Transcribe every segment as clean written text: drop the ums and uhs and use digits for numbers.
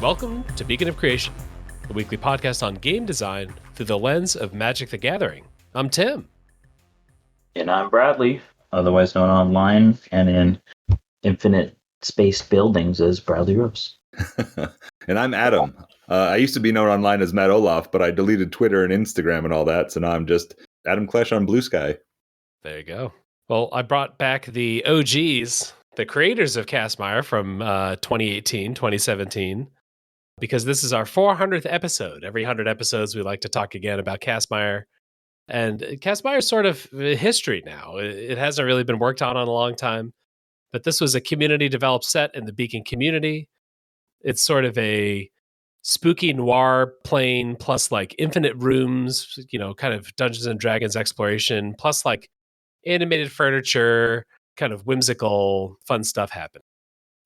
Welcome to Beacon of Creation, a weekly podcast on game design through the lens of Magic the Gathering. I'm Tim. And I'm Bradley, otherwise known online and in infinite space buildings as Bradley Rose. And I'm Adam. I used to be known online as Matt Olaf, but I deleted Twitter and Instagram and all that, so now I'm just Adam Klesch on Blue Sky. There you go. Well, I brought back the OGs, the creators of Castmire from 2018, 2017, because this is our 400th episode. Every 100 episodes, we like to talk again about Castmire. And Castmire is sort of history now. It hasn't really been worked on in a long time, but this was a community-developed set in the Beacon community. It's sort of a spooky noir plane plus like infinite rooms, kind of Dungeons and Dragons exploration, plus like animated furniture, kind of whimsical, fun stuff happen.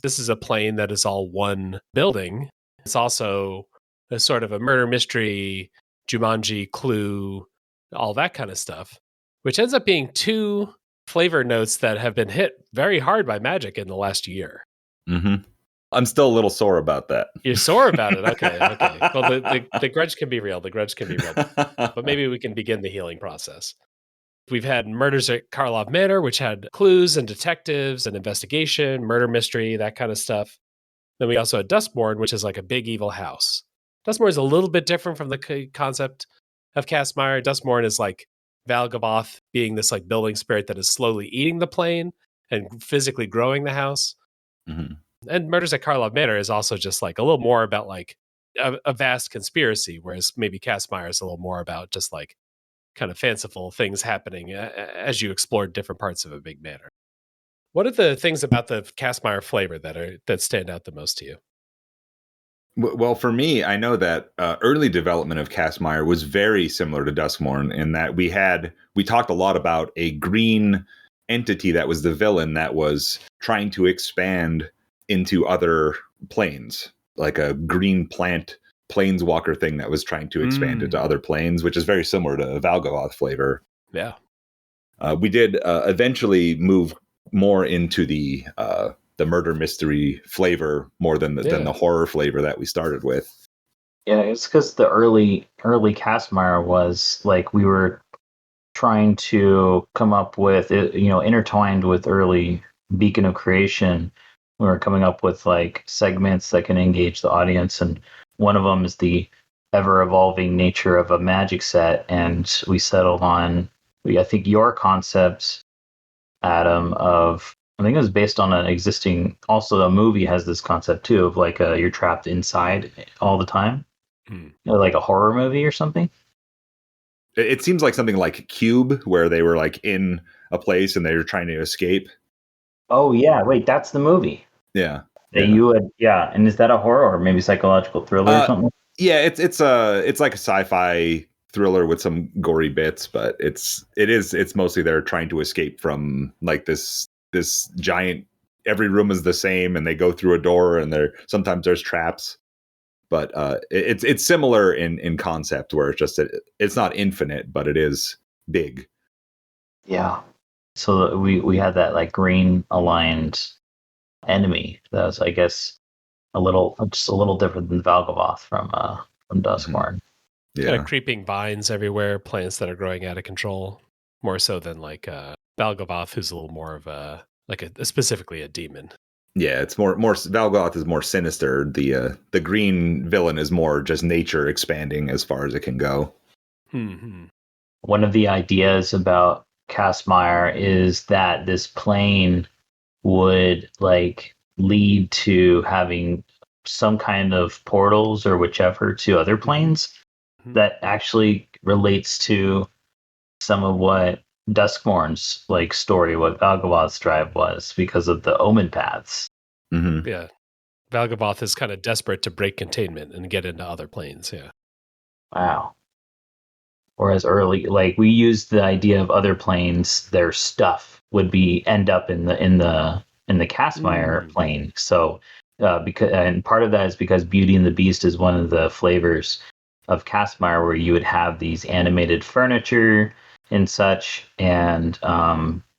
This is a plane that is all one building. It's also a sort of a murder mystery, Jumanji, Clue, all that kind of stuff, which ends up being two flavor notes that have been hit very hard by Magic in the last year. Mm-hmm. I'm still a little sore about that. You're sore about it? Okay. Well, the grudge can be real. But maybe we can begin the healing process. We've had Murders at Karlov Manor, which had clues and detectives and investigation, murder mystery, that kind of stuff. Then we also had Duskmourn, which is like a big evil house. Duskmourn is a little bit different from the concept of Castmire. Duskmourn is like Valgavoth being this like building spirit that is slowly eating the plane and physically growing the house. Mm-hmm. And Murders at Karlov Manor is also just like a little more about like a vast conspiracy, whereas maybe Castmire is a little more about just like kind of fanciful things happening as you explored different parts of a big manor. What are the things about the Castmire flavor that stand out the most to you? Well, for me, I know that early development of Castmire was very similar to Duskmourn in that we talked a lot about a green entity that was the villain that was trying to expand into other planes, like a green plant planeswalker thing that was trying to expand into other planes, which is very similar to Valgavoth flavor. Yeah. We did eventually move more into the murder mystery flavor more than the horror flavor that we started with. Yeah, it's because the early Castmire was like we were trying to come up with it, intertwined with early Beacon of Creation. We were coming up with like segments that can engage the audience, and one of them is the ever-evolving nature of a Magic set, and we settled on, I think, your concept, Adam, of, I think it was based on an existing, also a movie has this concept too, of like you're trapped inside all the time, like a horror movie or something. It seems like something like Cube, where they were like in a place and they were trying to escape. Oh yeah, wait, that's the movie. Yeah. And is that a horror or maybe psychological thriller or something? Yeah, it's like a sci-fi thriller with some gory bits, but it's mostly they're trying to escape from like this giant. Every room is the same, and they go through a door, and sometimes there's traps. But it's similar in concept, where it's just it's not infinite, but it is big. Yeah. So we had that like green aligned enemy that was, I guess, a little different than Valgavoth from Duskmourn. Yeah. Kind of creeping vines everywhere, plants that are growing out of control, more so than like Valgavoth, who's a little more of specifically a demon. Yeah, it's more Valgavoth is more sinister. The green villain is more just nature expanding as far as it can go. Mm-hmm. One of the ideas about Castmire is that this plane would like lead to having some kind of portals or whichever to other planes that actually relates to some of what Duskmourn's like story, what Valgavoth's drive was, because of the omen paths. Mm-hmm. Yeah. Valgavoth is kind of desperate to break containment and get into other planes. Yeah. Wow. Whereas early, like we used the idea of other planes, their stuff would end up in the Castmire plane. So and part of that is because Beauty and the Beast is one of the flavors of Castmire, where you would have these animated furniture and such, and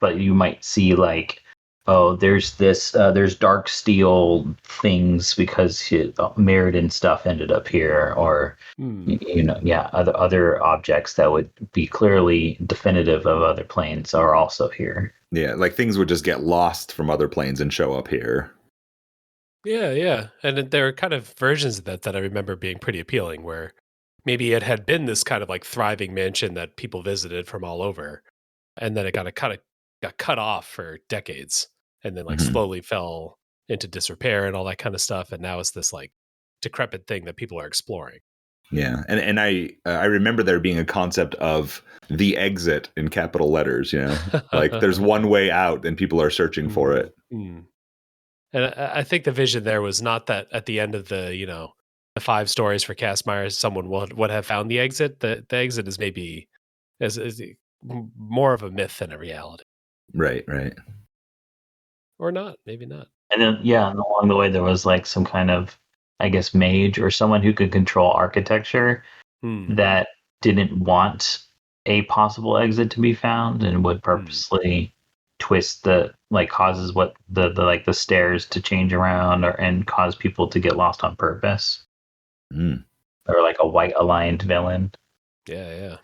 but you might see like oh, there's this, there's dark steel things because Meriden stuff ended up here, or yeah, other objects that would be clearly definitive of other planes are also here. Yeah, like things would just get lost from other planes and show up here. Yeah. And there are kind of versions of that I remember being pretty appealing, where maybe it had been this kind of like thriving mansion that people visited from all over, and then it got cut off for decades, and then like slowly fell into disrepair and all that kind of stuff, and now it's this like decrepit thing that people are exploring. Yeah, and I remember there being a concept of the exit in capital letters. Like there's one way out, and people are searching for it. And I think the vision there was not that at the end of the the 5 stories for Castmire, someone would have found the exit. The exit is maybe is more of a myth than a reality, Right. or not. Maybe not. And then, yeah, and along the way, there was like some kind of, I guess, mage or someone who could control architecture that didn't want a possible exit to be found and would purposely twist causes what the stairs to change around and cause people to get lost on purpose. Or like a white aligned villain. Yeah.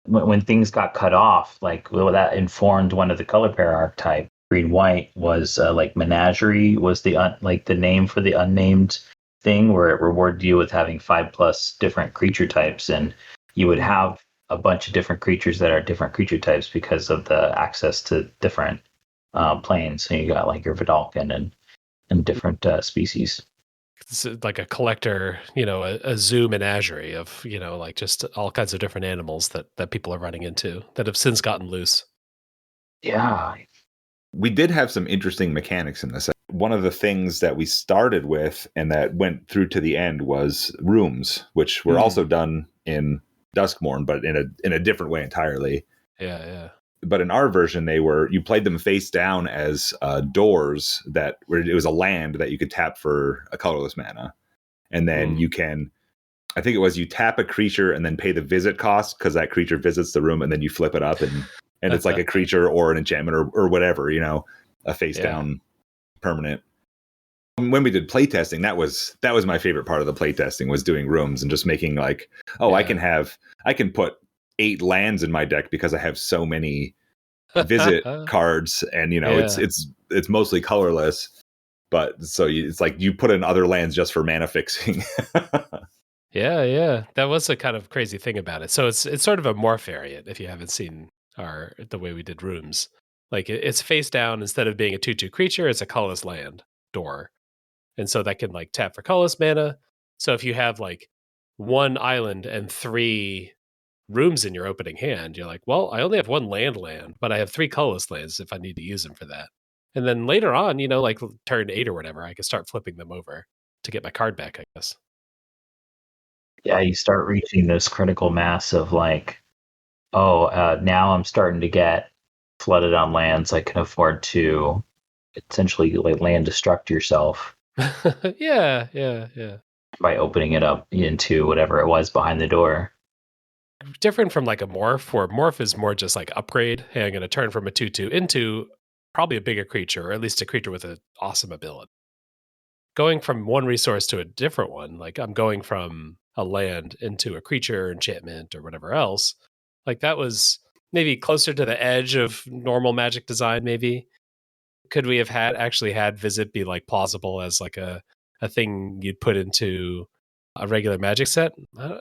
When things got cut off, that informed one of the color pair archetype. Green white was like menagerie was the name for the unnamed thing, where it rewarded you with having 5+ different creature types, and you would have a bunch of different creatures that are different creature types because of the access to different planes. So you got like your Vidalcan and different species. It's like a collector, a zoo menagerie of like just all kinds of different animals that people are running into that have since gotten loose. Yeah. We did have some interesting mechanics in this. One of the things that we started with and that went through to the end was rooms, which were also done in Duskmourn, but in a different way entirely. Yeah. But in our version, you played them face down as doors where it was a land that you could tap for a colorless mana. And then you can, I think it was, you tap a creature and then pay the visit cost because that creature visits the room, and then you flip it up and it's like a creature or an enchantment or whatever, a face down permanent. When we did playtesting, that was my favorite part of the playtesting, was doing rooms and just making like, I can put 8 lands in my deck because I have so many visit cards, and it's mostly colorless, but so it's like you put in other lands just for mana fixing. Yeah. That was a kind of crazy thing about it. So it's sort of a morph variant if you haven't seen the way we did rooms. Like it's face down. Instead of being a 2/2 creature, it's a colorless land door. And so that can like tap for colorless mana. So if you have like 1 island and 3 rooms in your opening hand, you're like, well, I only have 1 land, but I have 3 colorless lands if I need to use them for that. And then later on, like turn 8 or whatever, I can start flipping them over to get my card back, I guess. Yeah, you start reaching this critical mass of like, now I'm starting to get flooded on lands. I can afford to essentially like land destruct yourself. Yeah. By opening it up into whatever it was behind the door. Different from like a morph, where morph is more just like upgrade. Hey, I'm going to turn from a 2/2 into probably a bigger creature, or at least a creature with an awesome ability. Going from one resource to a different one, like I'm going from a land into a creature, enchantment, or whatever else. Like that was maybe closer to the edge of normal Magic design, maybe. Could we have actually had visit be like plausible as like a thing you'd put into a regular Magic set?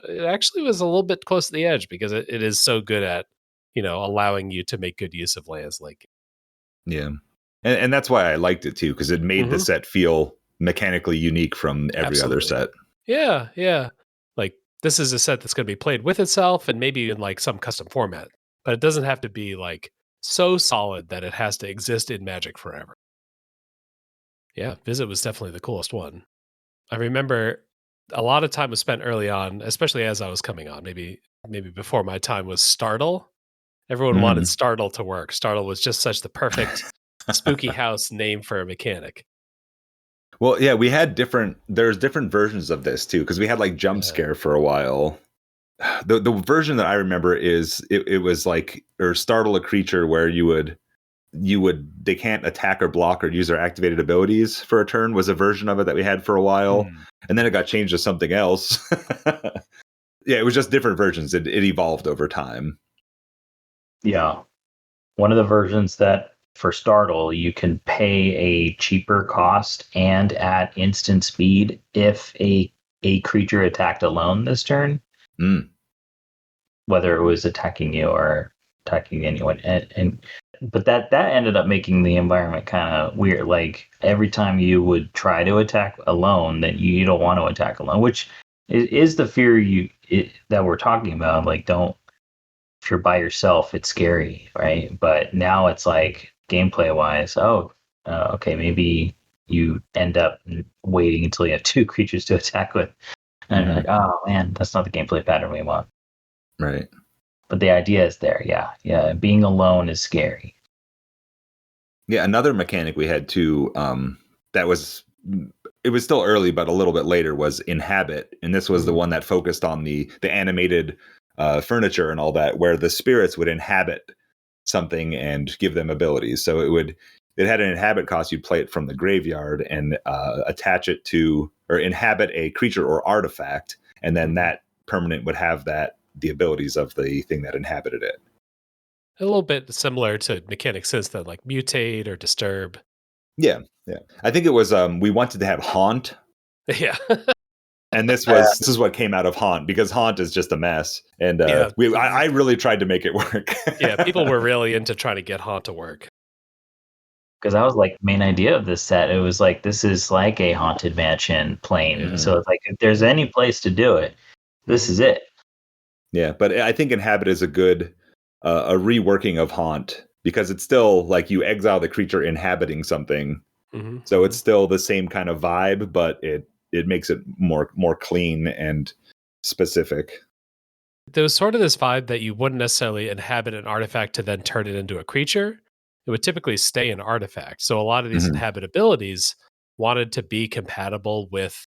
It actually was a little bit close to the edge, because it is so good at allowing you to make good use of lands. Like, yeah, and that's why I liked it too, because it made the set feel mechanically unique from every other set. Yeah. Like this is a set that's going to be played with itself and maybe in like some custom format, but it doesn't have to be like so solid that it has to exist in Magic forever. Yeah, Visit was definitely the coolest one. I remember a lot of time was spent early on, especially as I was coming on. Maybe before my time was Startle. Everyone wanted Startle to work. Startle was just such the perfect spooky house name for a mechanic. Well, yeah, we had there's different versions of this too, because we had like Jump Scare for a while. The version that I remember is it was like, or startle a creature, where you would they can't attack or block or use their activated abilities for a turn was a version of it that we had for a while. And then it got changed to something else. Yeah, it was just different versions. It evolved over time. Yeah. One of the versions that for Startle, you can pay a cheaper cost and at instant speed if a creature attacked alone this turn. Whether it was attacking you or attacking anyone. But that ended up making the environment kind of weird. Like every time you would try to attack alone, that you don't want to attack alone, which is the fear that we're talking about. Like, if you're by yourself, it's scary, right? But now it's like gameplay wise, okay, maybe you end up waiting until you have two creatures to attack with, and you're like, oh man, that's not the gameplay pattern we want. Right. But the idea is there, yeah. Being alone is scary. Yeah, another mechanic we had too, it was still early, but a little bit later, was Inhabit, and this was the one that focused on the animated furniture and all that, where the spirits would inhabit something and give them abilities. So it had an inhabit cost. You'd play it from the graveyard and attach it to, or inhabit a creature or artifact, and then that permanent would have the abilities of the thing that inhabited it. A little bit similar to mechanics since then, like mutate or disturb. Yeah. I think it was we wanted to have haunt. Yeah. And this is what came out of haunt, because haunt is just a mess. And I really tried to make it work. Yeah, people were really into trying to get haunt to work. Because that was like the main idea of this set. It was like, this is like a haunted mansion plane. Yeah. So it's like, if there's any place to do it, this is it. Yeah, but I think Inhabit is a good a reworking of haunt, because it's still like you exile the creature inhabiting something. So it's still the same kind of vibe, but it makes it more clean and specific. There was sort of this vibe that you wouldn't necessarily inhabit an artifact to then turn it into a creature. It would typically stay an artifact. So a lot of these inhabit abilities wanted to be compatible with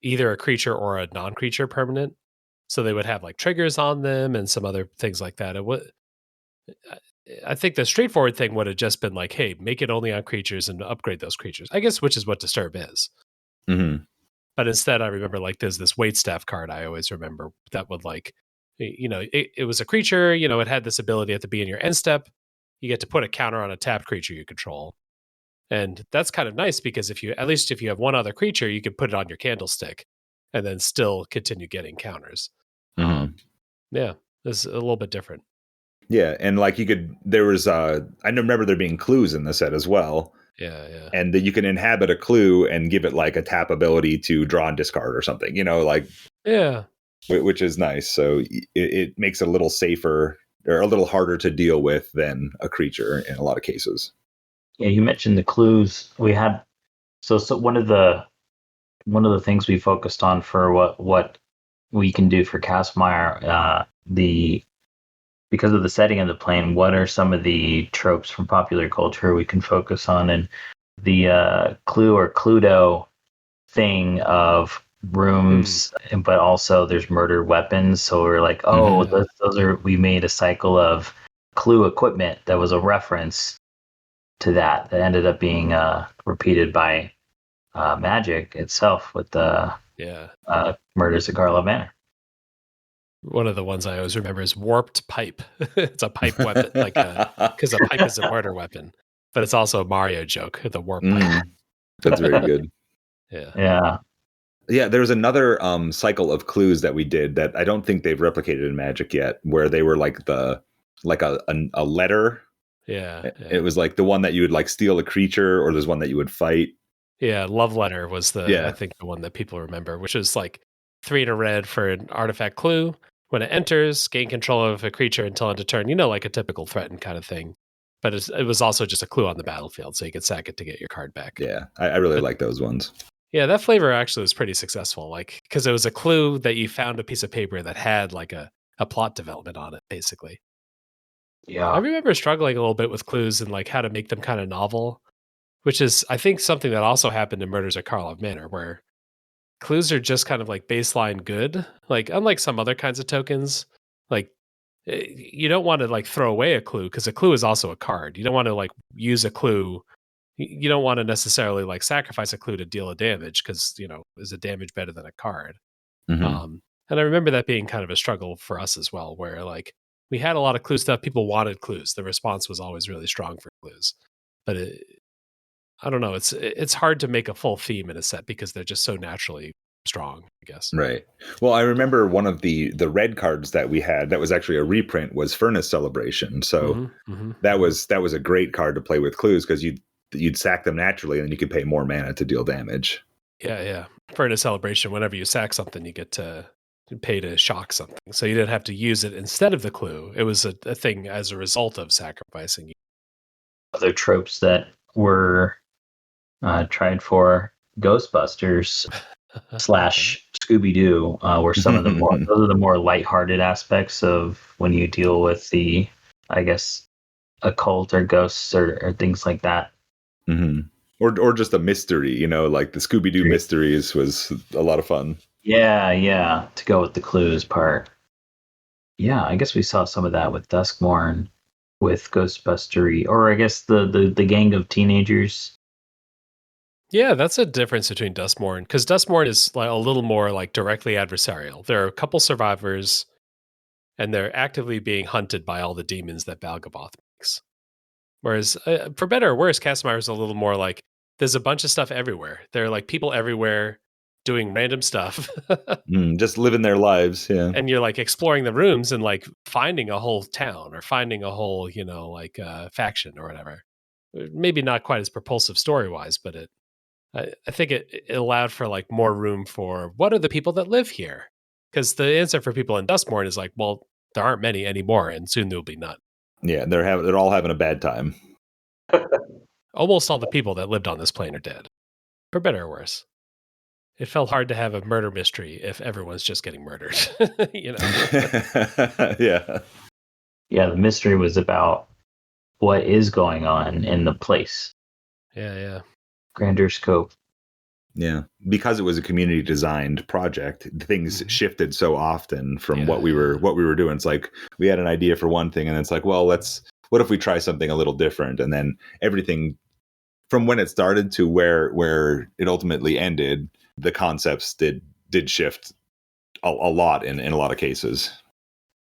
either a creature or a non-creature permanent. So they would have like triggers on them and some other things like that. I think the straightforward thing would have just been like, hey, make it only on creatures and upgrade those creatures, I guess, which is what Disturb is. But instead, I remember like there's this Waitstaff card I always remember that would like, it was a creature, it had this ability at the beginning of your end step. You get to put a counter on a tapped creature you control. And that's kind of nice, because if you have one other creature, you can put it on your candlestick and then still continue getting counters. Yeah, it's a little bit different. Yeah, and like there was I remember there being clues in the set as well. Yeah. And that you can inhabit a clue and give it like a tap ability to draw and discard or something, like. Yeah. Which is nice. So it makes it a little safer or a little harder to deal with than a creature in a lot of cases. Yeah, you mentioned the clues. We had so one of the things we focused on for what we can do for Castmire, because of the setting of the plane, what are some of the tropes from popular culture we can focus on? And the clue or Cluedo thing of rooms, but also there's murder weapons. So we're like, those are, we made a cycle of clue equipment that was a reference to that ended up being repeated by Magic itself with the Murders at Karlov Manor. One of the ones I always remember is Warped Pipe. It's a pipe weapon, because a pipe is a murder weapon, but it's also a Mario joke, the warp pipe. That's very good. Yeah. There was another cycle of clues that we did that I don't think they've replicated in Magic yet, where they were like a letter. Yeah. It was like the one that you would like steal a creature, or there's one that you would fight. Yeah, Love Letter was I think the one that people remember, which is like 3 in a red for an artifact clue. When it enters, gain control of a creature until end of turn, like a typical threaten kind of thing. But it was also just a clue on the battlefield, so you could sack it to get your card back. Yeah, I really like those ones. Yeah, that flavor actually was pretty successful, like, because it was a clue that you found a piece of paper that had like a plot development on it, basically. Yeah. I remember struggling a little bit with clues and like how to make them kind of novel, which is, I think, something that also happened in Murders at Karlov Manor, where clues are just kind of like baseline good. Like, unlike some other kinds of tokens, like you don't want to like throw away a clue because a clue is also a card. You don't want to like use a clue. You don't want to necessarily like sacrifice a clue to deal a damage because, is a damage better than a card? Mhm. And I remember that being kind of a struggle for us as well, where like we had a lot of clue stuff. People wanted clues. The response was always really strong for clues. But I don't know. It's hard to make a full theme in a set because they're just so naturally strong, I guess. Right. Well, I remember one of the red cards that we had that was actually a reprint was Furnace Celebration. So that was a great card to play with clues because you'd sack them naturally and then you could pay more mana to deal damage. Yeah. Furnace Celebration, whenever you sack something, you get to pay to shock something. So you didn't have to use it instead of the clue. It was a thing as a result of sacrificing. Other tropes that were tried for Ghostbusters / Scooby-Doo were some of the more those are the more lighthearted aspects of when you deal with the, I guess, occult or ghosts or things like that. Mm-hmm. Or just a mystery, like the Scooby-Doo mysteries was a lot of fun. Yeah, to go with the clues part. Yeah, I guess we saw some of that with Duskmourn, with Ghostbustery, or I guess the gang of teenagers. Yeah, that's a difference between Duskmourn, because Duskmourn is like a little more like directly adversarial. There are a couple survivors, and they're actively being hunted by all the demons that Balgaboth makes. Whereas, for better or worse, Castmire is a little more like there's a bunch of stuff everywhere. There are like people everywhere doing random stuff. Just living their lives, yeah. And you're like exploring the rooms and like finding a whole town or finding a whole, faction or whatever. Maybe not quite as propulsive story wise, but I think it allowed for like more room for what are the people that live here? Because the answer for people in Duskmourn is like, well, there aren't many anymore, and soon there'll be none. Yeah, they're all having a bad time. Almost all the people that lived on this plane are dead, for better or worse. It felt hard to have a murder mystery if everyone's just getting murdered. Yeah. Yeah, the mystery was about what is going on in the place. Yeah. Grander scope. Yeah, because it was a community designed project, things shifted so often from what we were doing. It's like we had an idea for one thing, and it's like, well, what if we try something a little different? And then everything from when it started to where it ultimately ended, the concepts did shift a lot in a lot of cases.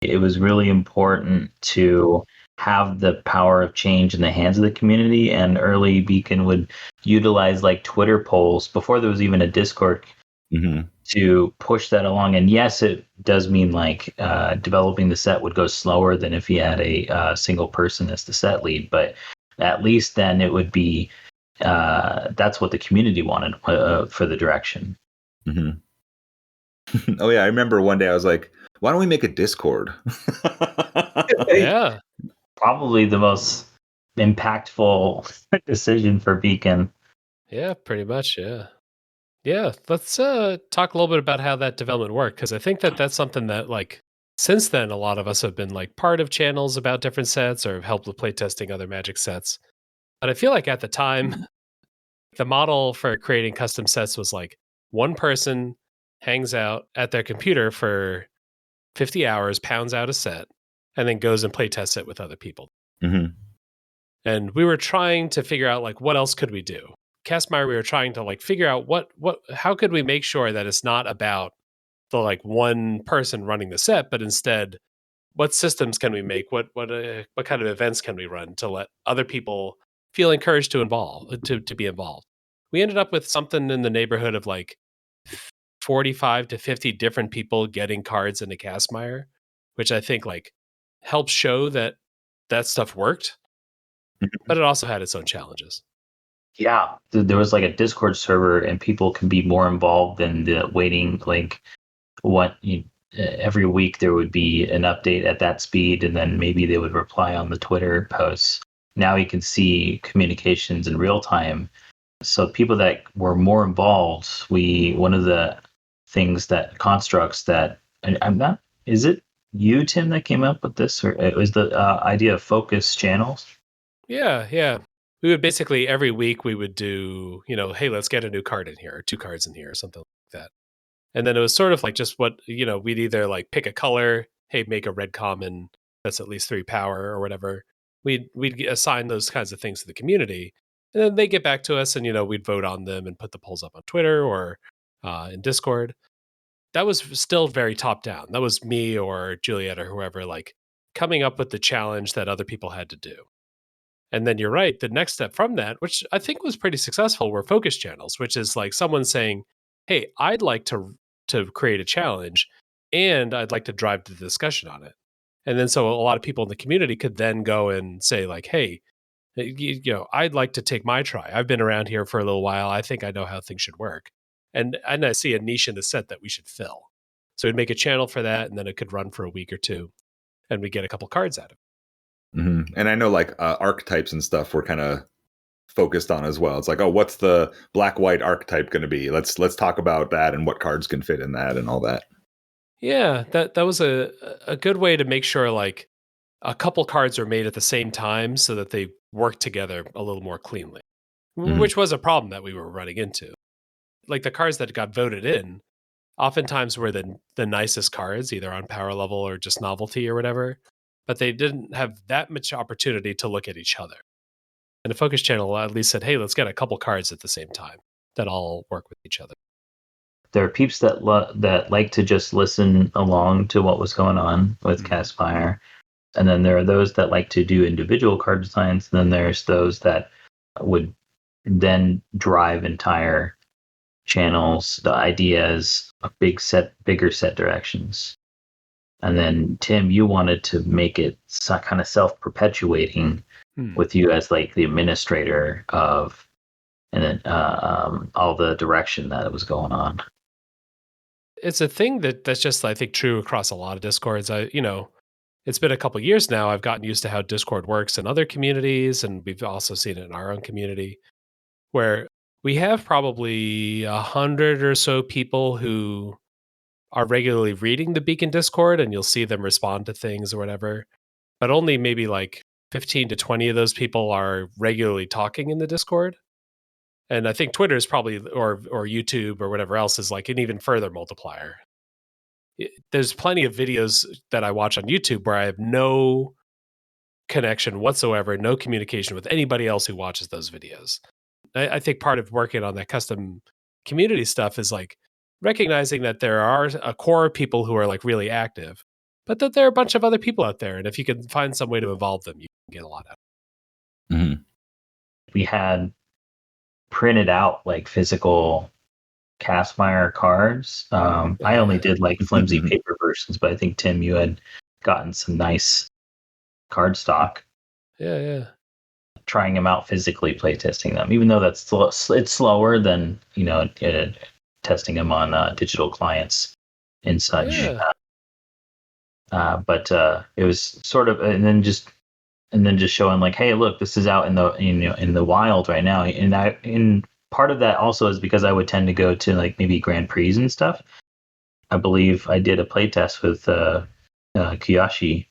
It was really important to have the power of change in the hands of the community, and early Beacon would utilize like Twitter polls before there was even a Discord to push that along. And yes, it does mean like developing the set would go slower than if you had a single person as the set lead, but at least then it would be that's what the community wanted for the direction. Oh yeah, I remember one day I was like, why don't we make a Discord? Yeah. Probably the most impactful decision for Beacon. Yeah, pretty much. Yeah. Yeah. Let's talk a little bit about how that development worked, because I think that's something that, like, since then, a lot of us have been like part of channels about different sets or have helped with playtesting other Magic sets. But I feel like at the time, the model for creating custom sets was like one person hangs out at their computer for 50 hours, pounds out a set, and then goes and playtests it with other people. And we were trying to figure out like what else could we do. Castmire, we were trying to like figure out how could we make sure that it's not about the like one person running the set, but instead what systems can we make? What kind of events can we run to let other people feel encouraged to be involved? We ended up with something in the neighborhood of like 45 to 50 different people getting cards into Castmire, which I think like helps show that stuff worked, but it also had its own challenges. Yeah, there was like a Discord server, and people can be more involved in the waiting. Like, every week there would be an update at that speed, and then maybe they would reply on the Twitter posts. Now you can see communications in real time. So people that were more involved, one of the constructs that, and I'm not, is it you, Tim, that came up with this, or it was the idea of focus channels? Yeah. We would basically every week we would do, hey, let's get a new card in here or two cards in here or something like that. And then it was sort of like just what, we'd either like pick a color, hey, make a red common, that's at least 3 power or whatever. We'd assign those kinds of things to the community, and then they get back to us, and we'd vote on them and put the polls up on Twitter or in Discord. That was still very top down. That was me or Juliet or whoever, like coming up with the challenge that other people had to do. And then you're right, the next step from that, which I think was pretty successful, were focus channels, which is like someone saying, "Hey, I'd like to create a challenge, and I'd like to drive the discussion on it." And then so a lot of people in the community could then go and say like, "Hey, I'd like to take my try. I've been around here for a little while. I think I know how things should work." And I see a niche in the set that we should fill. So we'd make a channel for that, and then it could run for a week or two, and we get a couple cards out of it. And I know like archetypes and stuff were kind of focused on as well. It's like, oh, what's the black-white archetype going to be? Let's talk about that and what cards can fit in that and all that. Yeah, that was a good way to make sure like a couple cards are made at the same time so that they work together a little more cleanly, which was a problem that we were running into. Like the cards that got voted in oftentimes were the nicest cards, either on power level or just novelty or whatever, but they didn't have that much opportunity to look at each other. And the focus channel at least said, "Hey, let's get a couple cards at the same time that all work with each other." There are peeps that like to just listen along to what was going on with Castmire, and then there are those that like to do individual card designs. And then there's those that would then drive entire channels, the ideas, bigger set directions. And then Tim, you wanted to make it kind of self-perpetuating with you as like the administrator of, and then all the direction that it was going on. It's a thing that's just, I think, true across a lot of Discords. It's been a couple years now. I've gotten used to how Discord works in other communities, and we've also seen it in our own community, where we have probably 100 or so people who are regularly reading the Beacon Discord, and you'll see them respond to things or whatever. But only maybe like 15 to 20 of those people are regularly talking in the Discord. And I think Twitter is probably, or YouTube or whatever else, is like an even further multiplier. There's plenty of videos that I watch on YouTube where I have no connection whatsoever, no communication with anybody else who watches those videos. I think part of working on that custom community stuff is like recognizing that there are a core of people who are like really active, but that there are a bunch of other people out there. And if you can find some way to involve them, you can get a lot out of it. We had printed out like physical Castmire cards. I only did like flimsy paper versions, but I think Tim, you had gotten some nice cardstock. Yeah. Trying them out physically, playtesting them, even though it's slower than testing them on digital clients and such. Yeah. But it was sort of, and then just showing like, hey, look, this is out in the wild right now. And part of that also is because I would tend to go to like maybe Grand Prix and stuff. I believe I did a playtest with Kiyoshi,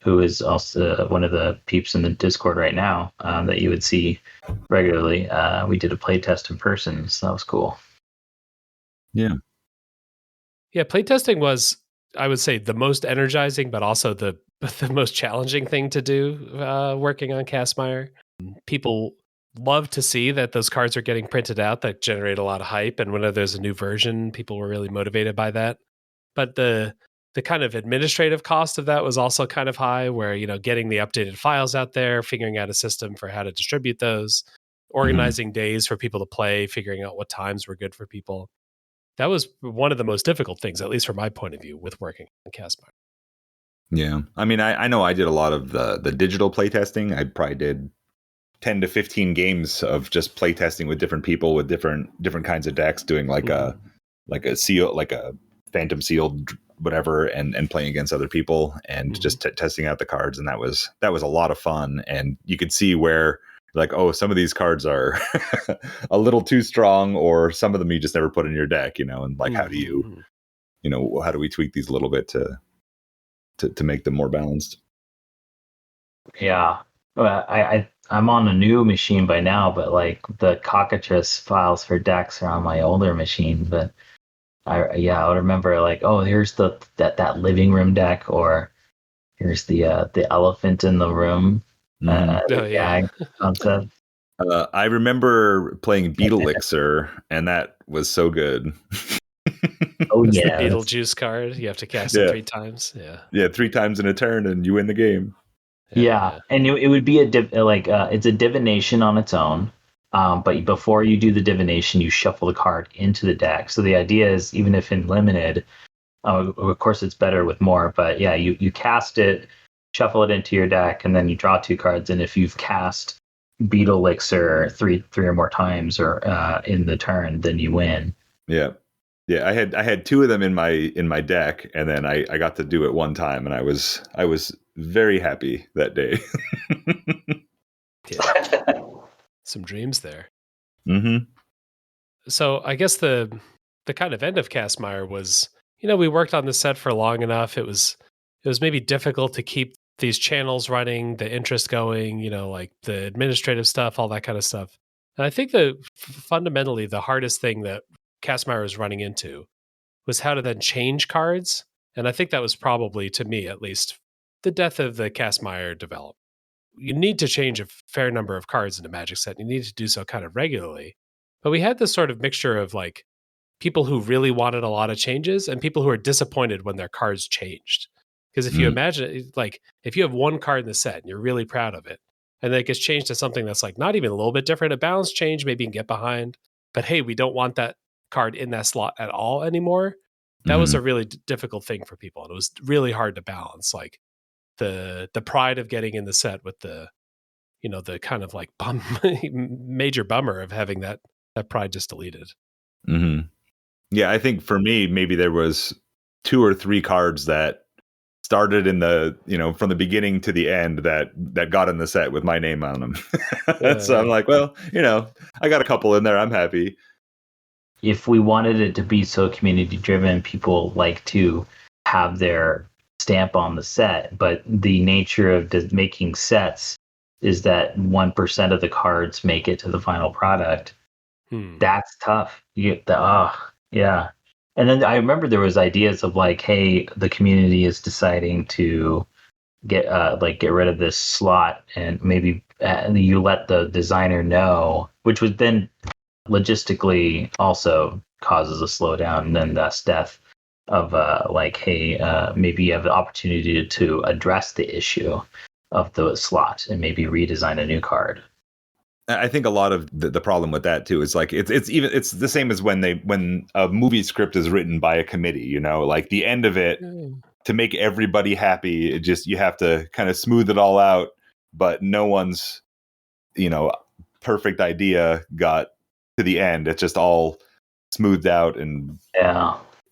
who is also one of the peeps in the Discord right now that you would see regularly. We did a playtest in person, so that was cool. Yeah, playtesting was, I would say, the most energizing, but also the most challenging thing to do working on Castmire. People love to see that those cards are getting printed out. That generate a lot of hype, and whenever there's a new version, people were really motivated by that. But the kind of administrative cost of that was also kind of high, where getting the updated files out there, figuring out a system for how to distribute those, organizing days for people to play, figuring out what times were good for people. That was one of the most difficult things, at least from my point of view, with working on Castmire. Yeah. I mean, I know I did a lot of the digital playtesting. I probably did 10 to 15 games of just playtesting with different people with different kinds of decks, doing like a seal, like a phantom sealed whatever, and playing against other people and just testing out the cards. And that was a lot of fun. And you could see where like, oh, some of these cards are a little too strong, or some of them you just never put in your deck, and like, how do you, how do we tweak these a little bit to make them more balanced? Yeah. Well, I'm on a new machine by now, but like the cockatrice files for decks are on my older machine. But I would remember like, oh, here's that living room deck, or Here's the elephant in the room. Mhm. Oh, The yeah. gag concept. I remember playing Beetle Elixir, and that was so good. Oh That's the yeah, Beetlejuice card. You have to cast it Yeah. 3 times. Yeah. Yeah, 3 times in a turn, and you win the game. yeah, and it would be it's a divination on its own. But before you do the divination, you shuffle the card into the deck. So the idea is, even if in limited, of course it's better with more. But yeah, you cast it, shuffle it into your deck, and then you draw 2 cards. And if you've cast Beetle Elixir three or more times or in the turn, then you win. Yeah. Yeah, I had 2 of them in my deck, and then I got to do it one time, and I was very happy that day. Yeah. Some dreams there. Mm-hmm. So I guess the kind of end of Castmire was, we worked on the set for long enough. It was maybe difficult to keep these channels running, the interest going, like the administrative stuff, all that kind of stuff. And I think fundamentally the hardest thing that Castmire was running into was how to then change cards. And I think that was probably, to me at least, the death of the Castmire development. You need to change a fair number of cards in a Magic set. You need to do so kind of regularly. But we had this sort of mixture of like people who really wanted a lot of changes and people who are disappointed when their cards changed. Because if you imagine, like, if you have one card in the set and you're really proud of it, and then it gets changed to something that's like not even a little bit different, a balance change, maybe you can get behind. But hey, we don't want that card in that slot at all anymore. That was a really difficult thing for people. And it was really hard to balance, like the pride of getting in the set with the the kind of like major bummer of having that pride just deleted. Mm-hmm. Yeah, I think for me, maybe there was 2 or 3 cards that started in the from the beginning to the end that got in the set with my name on them. So I'm like, well, I got a couple in there. I'm happy. If we wanted it to be so community driven, people like to have their stamp on the set. But the nature of making sets is that 1% of the cards make it to the final product. That's tough. Yeah. And then I remember there was ideas of like, hey, the community is deciding to get rid of this slot, and maybe you let the designer know, which would then logistically also causes a slowdown and then thus death of maybe you have the opportunity to address the issue of the slot and maybe redesign a new card. I think a lot of the problem with that too is like it's the same as when a movie script is written by a committee, like the end of it, to make everybody happy, you have to kind of smooth it all out, but no one's perfect idea got to the end. It's just all smoothed out and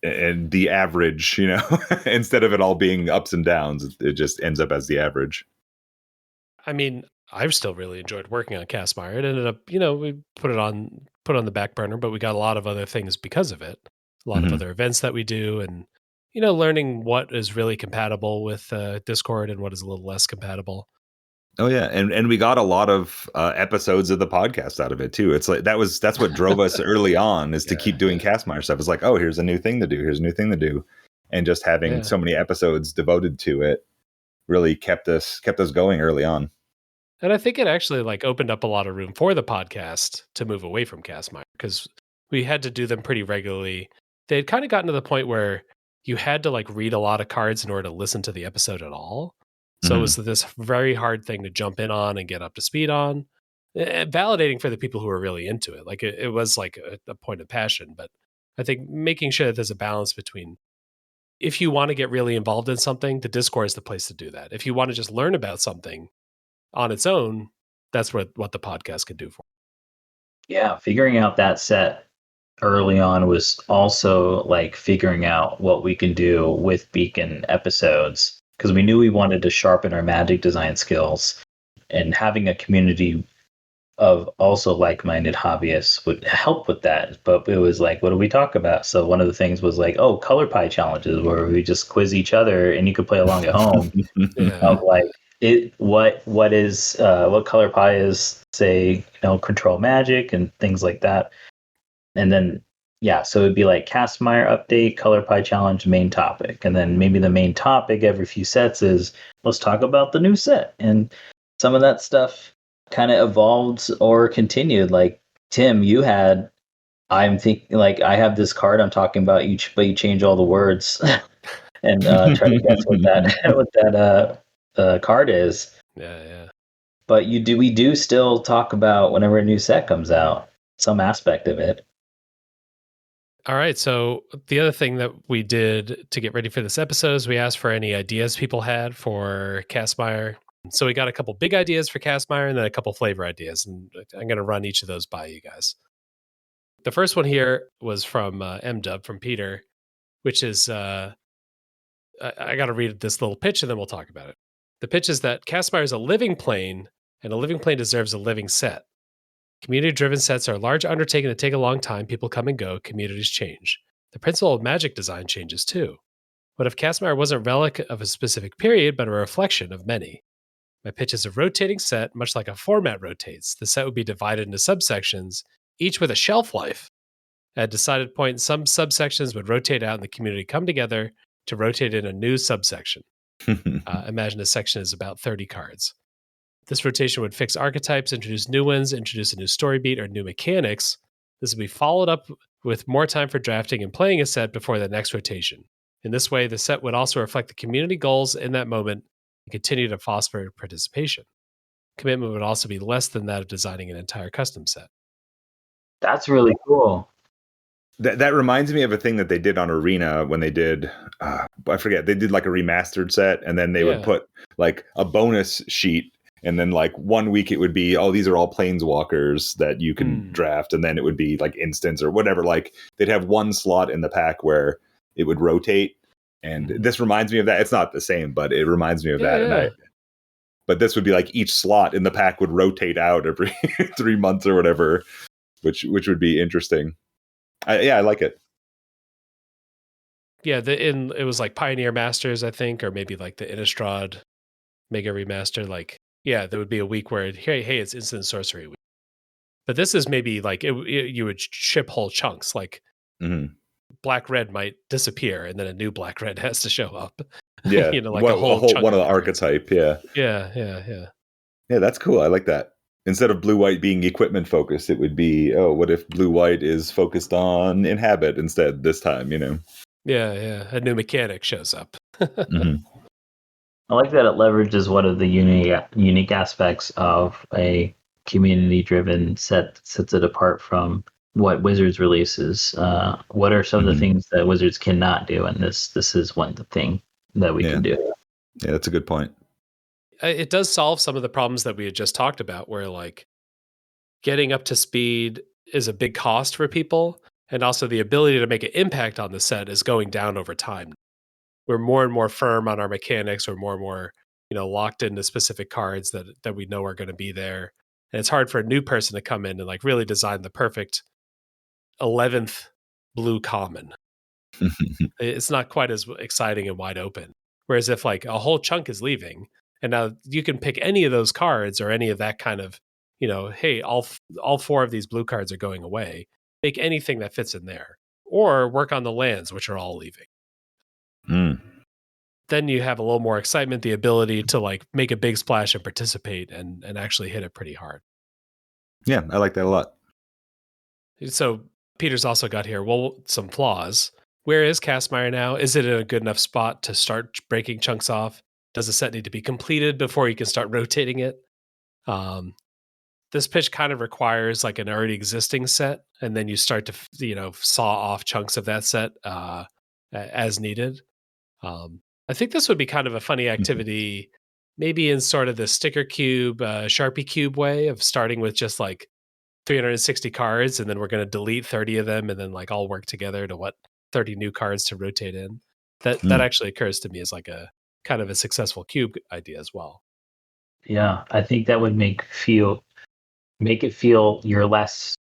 the average, instead of it all being ups and downs, it just ends up as the average. I mean, I've still really enjoyed working on Castmire. It ended up, we put it on the back burner, but we got a lot of other things because of it. A lot of other events that we do, and learning what is really compatible with Discord and what is a little less compatible. Oh yeah, and we got a lot of episodes of the podcast out of it too. It's like that's what drove us early on, is to keep doing Castmire stuff. It's like, oh, here's a new thing to do. Here's a new thing to do, and just having so many episodes devoted to it really kept us going early on. And I think it actually like opened up a lot of room for the podcast to move away from Castmire, because we had to do them pretty regularly. They had kind of gotten to the point where you had to like read a lot of cards in order to listen to the episode at all. So it was this very hard thing to jump in on and get up to speed on. And validating for the people who are really into it. Like it was like a point of passion, but I think making sure that there's a balance between, if you want to get really involved in something, the Discord is the place to do that. If you want to just learn about something on its own, that's what the podcast can do for. Yeah, figuring out that set early on was also like figuring out what we can do with Beacon episodes, because we knew we wanted to sharpen our magic design skills, and having a community of also like-minded hobbyists would help with that. But it was like, what do we talk about? So one of the things was like, oh, color pie challenges, where we just quiz each other and you could play along at home. Of like, what color pie is, say, control magic and things like that. And then Yeah, so it'd be like Castmire update, color pie challenge, main topic. And then maybe the main topic every few sets is let's talk about the new set. And some of that stuff kind of evolved or continued. Like Tim, you had I'm thinking like I have this card I'm talking about each, but you change all the words and try to guess what that what that card is. Yeah. But we do still talk about whenever a new set comes out, some aspect of it. All right. So the other thing that we did to get ready for this episode is we asked for any ideas people had for Castmire. So we got a couple big ideas for Castmire and then a couple flavor ideas. And I'm going to run each of those by you guys. The first one here was from MDub, from Peter, which is, I got to read this little pitch and then we'll talk about it. The pitch is that Castmire is a living plane and a living plane deserves a living set. Community-driven sets are a large undertaking that take a long time. People come and go. Communities change. The principle of magic design changes too. What if Castmire wasn't a relic of a specific period, but a reflection of many? My pitch is a rotating set, much like a format rotates. The set would be divided into subsections, each with a shelf life. At a decided point, some subsections would rotate out and the community come together to rotate in a new subsection. Imagine a section is about 30 cards. This rotation would fix archetypes, introduce new ones, introduce a new story beat, or new mechanics. This would be followed up with more time for drafting and playing a set before the next rotation. In this way, the set would also reflect the community goals in that moment and continue to foster participation. Commitment would also be less than that of designing an entire custom set. That's really cool. That reminds me of a thing that they did on Arena when they did, I forget, they did like a remastered set, and then they would put like a bonus sheet. And then like 1 week it would be, oh, these are all planeswalkers that you can draft. And then it would be like instants or whatever. Like they'd have one slot in the pack where it would rotate. And this reminds me of that. It's not the same, but it reminds me of that. Yeah. But this would be like each slot in the pack would rotate out every 3 months or whatever, which would be interesting. I like it. Yeah, it was like Pioneer Masters, I think, or maybe like the Innistrad Mega Remaster. Like, yeah, there would be a week where, hey, it's instant sorcery week. But this is maybe like you would ship whole chunks. Like black red might disappear, and then a new black red has to show up. Yeah, like a whole chunk one of the archetype. Yeah. Yeah. That's cool. I like that. Instead of blue white being equipment focused, it would be, oh, what if blue white is focused on inhabit instead this time? Yeah. A new mechanic shows up. I like that it leverages one of the unique aspects of a community-driven set that sets it apart from what Wizards releases. What are some of the things that Wizards cannot do? And this is one thing that we can do. Yeah, that's a good point. It does solve some of the problems that we had just talked about, where like getting up to speed is a big cost for people. And also the ability to make an impact on the set is going down over time. We're more and more firm on our mechanics. We're more and more, locked into specific cards that we know are going to be there. And it's hard for a new person to come in and like really design the perfect 11th blue common. It's not quite as exciting and wide open. Whereas if like a whole chunk is leaving, and now you can pick any of those cards or any of that kind of, hey, all 4 of these blue cards are going away. Make anything that fits in there, or work on the lands, which are all leaving. Then you have a little more excitement, the ability to like make a big splash and participate and actually hit it pretty hard. Yeah, I like that a lot. So Peter's also got here, some flaws. Where is Castmire now? Is it in a good enough spot to start breaking chunks off? Does the set need to be completed before you can start rotating it? This pitch kind of requires like an already existing set, and then you start to, saw off chunks of that set as needed. I think this would be kind of a funny activity, maybe in sort of the sticker cube, Sharpie cube way of starting with just like 360 cards, and then we're going to delete 30 of them, and then like all work together to 30 new cards to rotate in. That actually occurs to me as like a kind of a successful cube idea as well. Yeah, I think that would make it feel you're less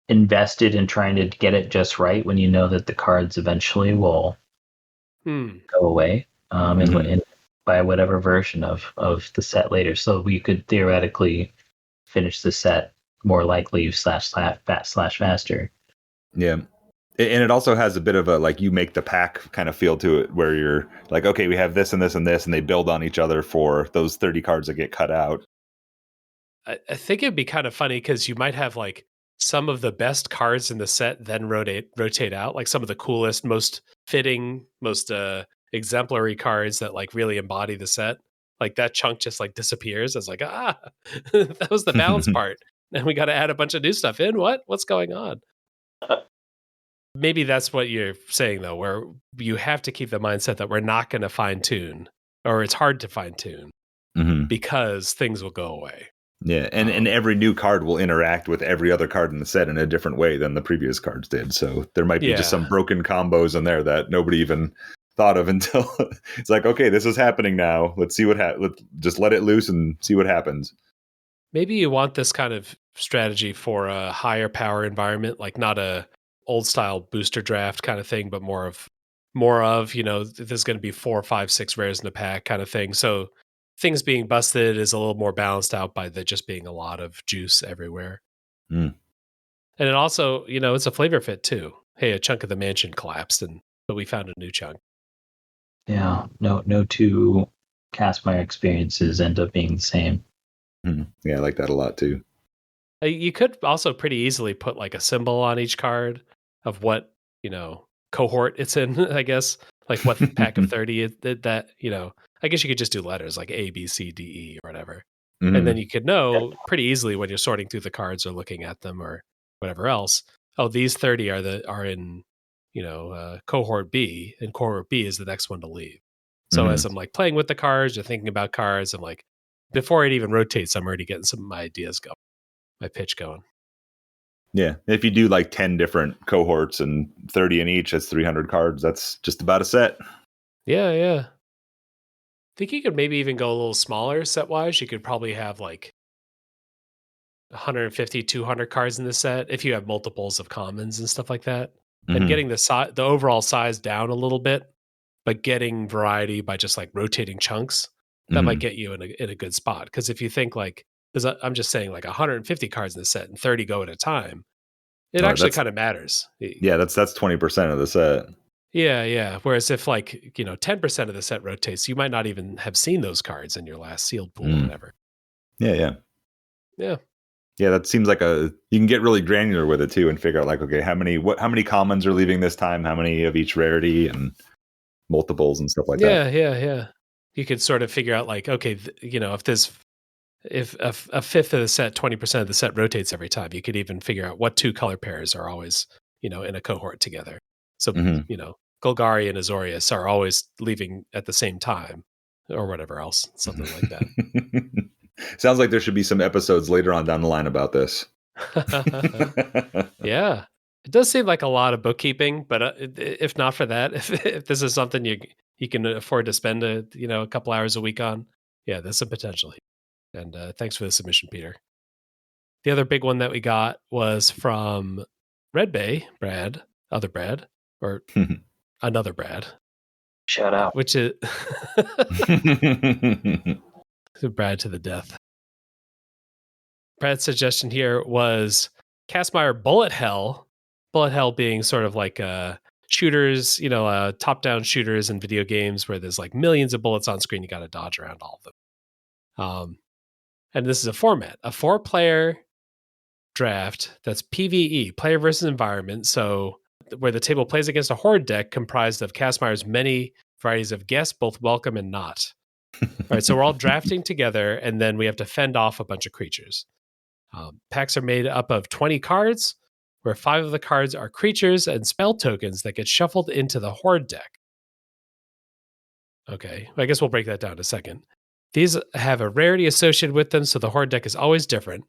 invested in trying to get it just right when you know that the cards eventually will go away and by whatever version of the set later. So we could theoretically finish the set more likely /faster. Yeah. And it also has a bit of a like you make the pack kind of feel to it, where you're like, okay, we have this and this and this, and they build on each other for those 30 cards that get cut out. I think it'd be kind of funny because you might have like some of the best cards in the set then rotate out, like some of the coolest, most fitting, most exemplary cards that like really embody the set. Like that chunk just like disappears. It's like, that was the balance part. And we got to add a bunch of new stuff in. What's going on? Maybe that's what you're saying though, where you have to keep the mindset that we're not going to fine tune, or it's hard to fine tune because things will go away. Yeah, and every new card will interact with every other card in the set in a different way than the previous cards did. So there might be just some broken combos in there that nobody even thought of until it's like, okay, this is happening now. Let's see let's just let it loose and see what happens. Maybe you want this kind of strategy for a higher power environment, like not a old style booster draft kind of thing, but more of there's going to be 4, 5, 6 rares in the pack kind of thing. So things being busted is a little more balanced out by there just being a lot of juice everywhere. And it also, it's a flavor fit too. Hey, a chunk of the mansion collapsed, but we found a new chunk. Yeah, no two Castmire experiences end up being the same. Yeah, I like that a lot too. You could also pretty easily put like a symbol on each card of what, cohort it's in, I guess. Like what pack of 30 that, I guess you could just do letters like A, B, C, D, E, or whatever. And then you could know pretty easily when you're sorting through the cards or looking at them or whatever else. Oh, these 30 are in, cohort B, and cohort B is the next one to leave. So as I'm like playing with the cards or thinking about cards, I'm like, before it even rotates, I'm already getting some of my ideas going, my pitch going. Yeah, if you do like 10 different cohorts and 30 in each, that's 300 cards. That's just about a set. Yeah. I think you could maybe even go a little smaller set-wise. You could probably have like 150, 200 cards in the set if you have multiples of commons and stuff like that. And getting the overall size down a little bit, but getting variety by just like rotating chunks, that might get you in a good spot. Because if you think like, because I'm just saying like 150 cards in the set and 30 go at a time, it actually kind of matters. Yeah, that's 20% of the set. Yeah. Whereas if like, 10% of the set rotates, you might not even have seen those cards in your last sealed pool or whatever. Yeah. Yeah, that seems like you can get really granular with it too and figure out like, okay, how many commons are leaving this time, how many of each rarity and multiples and stuff like that. Yeah. You could sort of figure out like, okay, if a fifth of the set, 20% of the set rotates every time, you could even figure out what 2 color pairs are always, in a cohort together. So, Golgari and Azorius are always leaving at the same time or whatever else, something like that. Sounds like there should be some episodes later on down the line about this. Yeah. It does seem like a lot of bookkeeping, but if not for that, if this is something you can afford to spend a couple hours a week on, yeah, there's some potential here. And thanks for the submission, Peter. The other big one that we got was from Red Bay, other Brad, or another Brad. Shout out. Which is Brad to the death. Brad's suggestion here was Castmire Bullet Hell. Bullet Hell being sort of like shooters, top-down shooters in video games where there's like millions of bullets on screen. You got to dodge around all of them. And this is a format, a 4-player draft that's PvE, player versus environment. So where the table plays against a horde deck comprised of Castmire's many varieties of guess, both welcome and not. All right, so we're all drafting together, and then we have to fend off a bunch of creatures. Packs are made up of 20 cards, where 5 of the cards are creatures and spell tokens that get shuffled into the horde deck. Okay, I guess we'll break that down in a second. These have a rarity associated with them, so the horde deck is always different.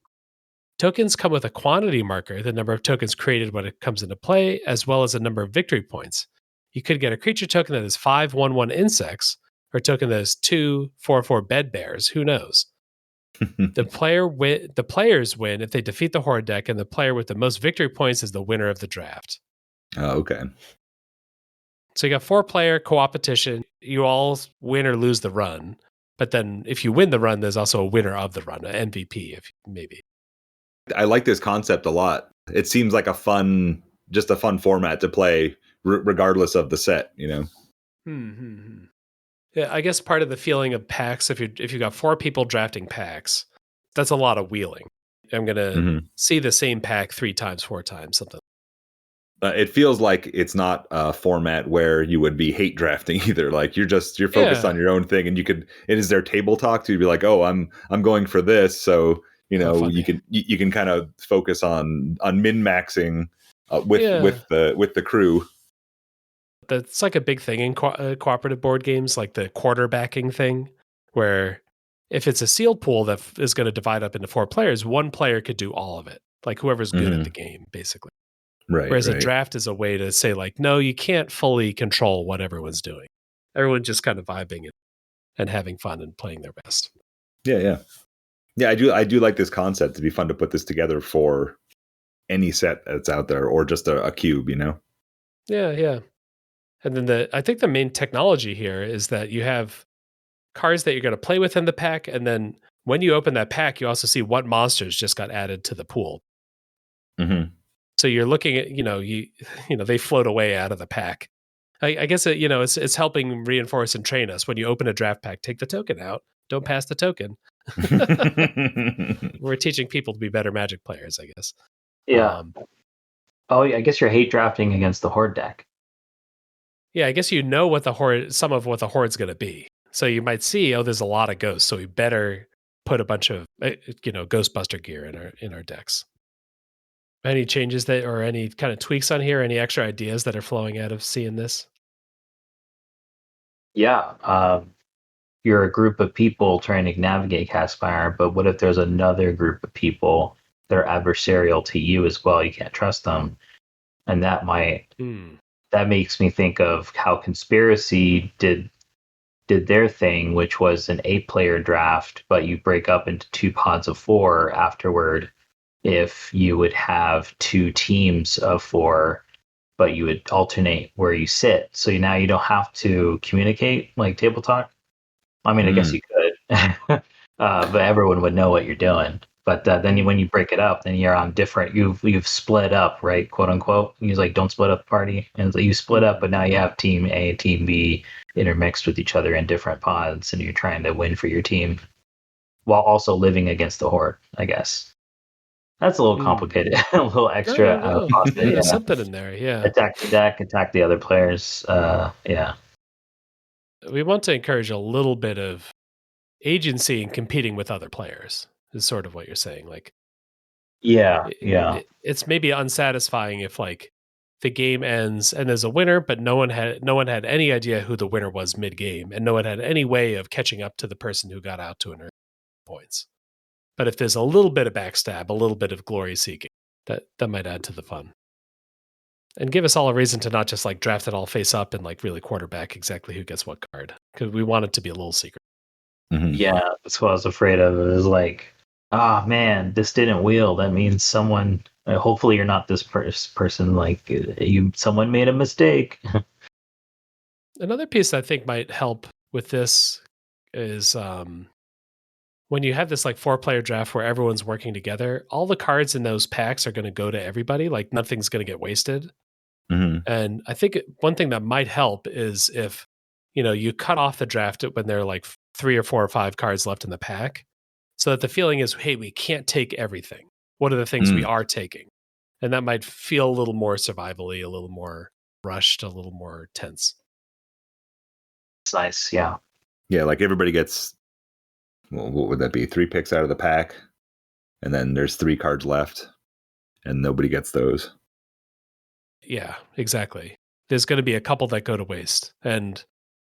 Tokens come with a quantity marker, the number of tokens created when it comes into play, as well as a number of victory points. You could get a creature token that is 5/1/1 insects, or a token that is 2/4/4 bed bears. Who knows? The players win if they defeat the horde deck, and the player with the most victory points is the winner of the draft. Oh, okay. So you got 4-player co-opetition. You all win or lose the run, but then if you win the run, there's also a winner of the run, an MVP, if maybe. I like this concept a lot. It seems like a fun just a fun format to play regardless of the set, you know. Yeah, I guess part of the feeling of packs, if you got 4 people drafting packs, that's a lot of wheeling. I'm gonna see the same pack 3 times, 4 times, something. It feels like it's not a format where you would be hate drafting either. Like you're focused on your own thing, and it is their table talk to be like, oh, I'm going for this, so you know you can kind of focus on min maxing with the crew. That's like a big thing in cooperative board games, like the quarterbacking thing, where if it's a sealed pool that is going to divide up into 4 players, 1 player could do all of it, like whoever's good at the game, basically. Right. Whereas a draft is a way to say, like, no, you can't fully control what everyone's doing. Everyone's just kind of vibing and having fun and playing their best. Yeah. I do like this concept. It'd be fun to put this together for any set that's out there, or just a cube, you know. Yeah. And then I think the main technology here is that you have cards that you're going to play with in the pack, and then when you open that pack, you also see what monsters just got added to the pool. So you're looking at, they float away out of the pack. I guess it's helping reinforce and train us. When you open a draft pack, take the token out. Don't pass the token. We're teaching people to be better Magic players, I guess. Yeah. I guess you're hate drafting against the Horde deck. Yeah, I guess some of what the Horde's going to be. So you might see, there's a lot of ghosts, so we better put a bunch of Ghostbuster gear in our decks. Any changes or any kind of tweaks on here? Any extra ideas that are flowing out of seeing this? Yeah. You're a group of people trying to navigate Castmire, but what if there's another group of people that are adversarial to you as well? You can't trust them. And that makes me think of how Conspiracy did their thing, which was an 8-player draft, but you break up into 2 pods of 4 afterward. If you would have 2 teams of 4, but you would alternate where you sit. So now you don't have to communicate like table talk. I mean, I guess you could, but everyone would know what you're doing. But then when you break it up, then you're on different. You've split up, right? Quote unquote. He's like, don't split up the party, and so you split up, but now you have team A, team B intermixed with each other in different pods, and you're trying to win for your team while also living against the Horde. I guess that's a little complicated. A little extra. There's something in there. Yeah. Attack the deck. Attack the other players. Yeah. We want to encourage a little bit of agency in competing with other players. Is sort of what you're saying. Like, it's maybe unsatisfying if like the game ends and there's a winner, but no one had any idea who the winner was mid game, and no one had any way of catching up to the person who got out to an early points. But if there's a little bit of backstab, a little bit of glory seeking, that might add to the fun. And give us all a reason to not just like draft it all face up and like really quarterback exactly who gets what card. Because we want it to be a little secret. Yeah, that's what I was afraid of. It was like, man, this didn't wheel. That means someone. Hopefully, you're not this person. Like someone made a mistake. Another piece I think might help with this is when you have this like 4-player draft where everyone's working together. All the cards in those packs are going to go to everybody. Like nothing's going to get wasted. And I think one thing that might help is if you cut off the draft when there are like 3 or 4 or 5 cards left in the pack, so that the feeling is, hey, we can't take everything. What are the things we are taking? And that might feel a little more survival-y, a little more rushed, a little more tense. It's nice, yeah. Yeah, like everybody gets, well, what would that be? 3 picks out of the pack, and then there's 3 cards left, and nobody gets those. Yeah, exactly. There's going to be a couple that go to waste. And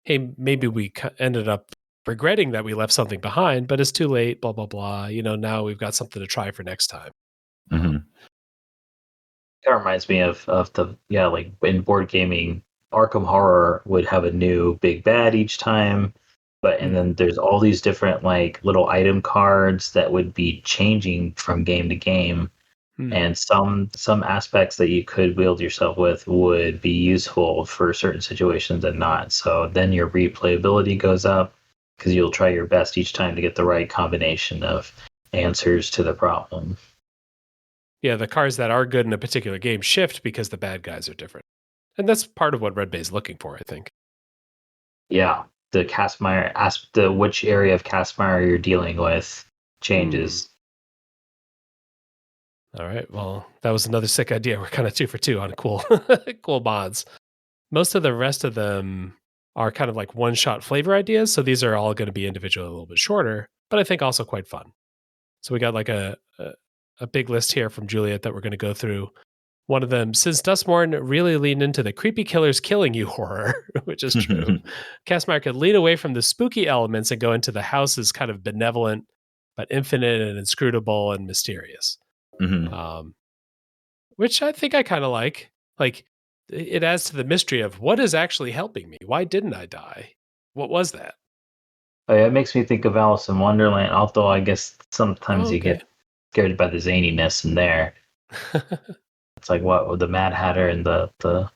hey, maybe we ended up regretting that we left something behind, but it's too late, blah, blah, blah. Now we've got something to try for next time. That reminds me of like in board gaming, Arkham Horror would have a new big bad each time. And then there's all these different like little item cards that would be changing from game to game. And some aspects that you could wield yourself with would be useful for certain situations and not. So then your replayability goes up because you'll try your best each time to get the right combination of answers to the problem. Yeah, the cards that are good in a particular game shift because the bad guys are different. And that's part of what Red Bay is looking for, I think. Yeah, the Castmire, which area of Castmire you're dealing with changes. All right. Well, that was another sick idea. We're kind of 2 for 2 on cool, cool mods. Most of the rest of them are kind of like one-shot flavor ideas. So these are all going to be individually a little bit shorter, but I think also quite fun. So we got like a big list here from Juliet that we're going to go through. One of them, since Duskmourn really leaned into the creepy killers killing you horror, which is true, Castmire could lead away from the spooky elements and go into the house's kind of benevolent, but infinite and inscrutable and mysterious. Which I think I kind of like. Like, it adds to the mystery of what is actually helping me. Why didn't I die? What was that? It makes me think of Alice in Wonderland, although I guess sometimes you get scared by the zaniness in there. It's like what the Mad Hatter and the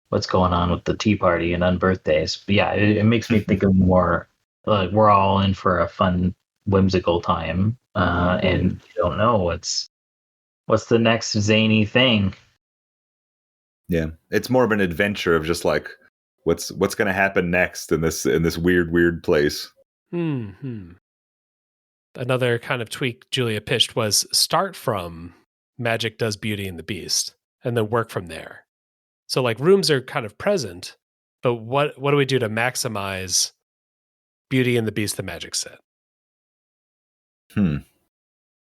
what's going on with the Tea Party and unbirthdays. But yeah, it makes me think of more like we're all in for a fun, whimsical time, and you don't know what's the next zany thing. Yeah, it's more of an adventure of just like what's going to happen next in this weird place. Another kind of tweak Julia pitched was start from Magic Does Beauty and the Beast and then work from there. So like rooms are kind of present, but what do we do to maximize Beauty and the Beast, the Magic set?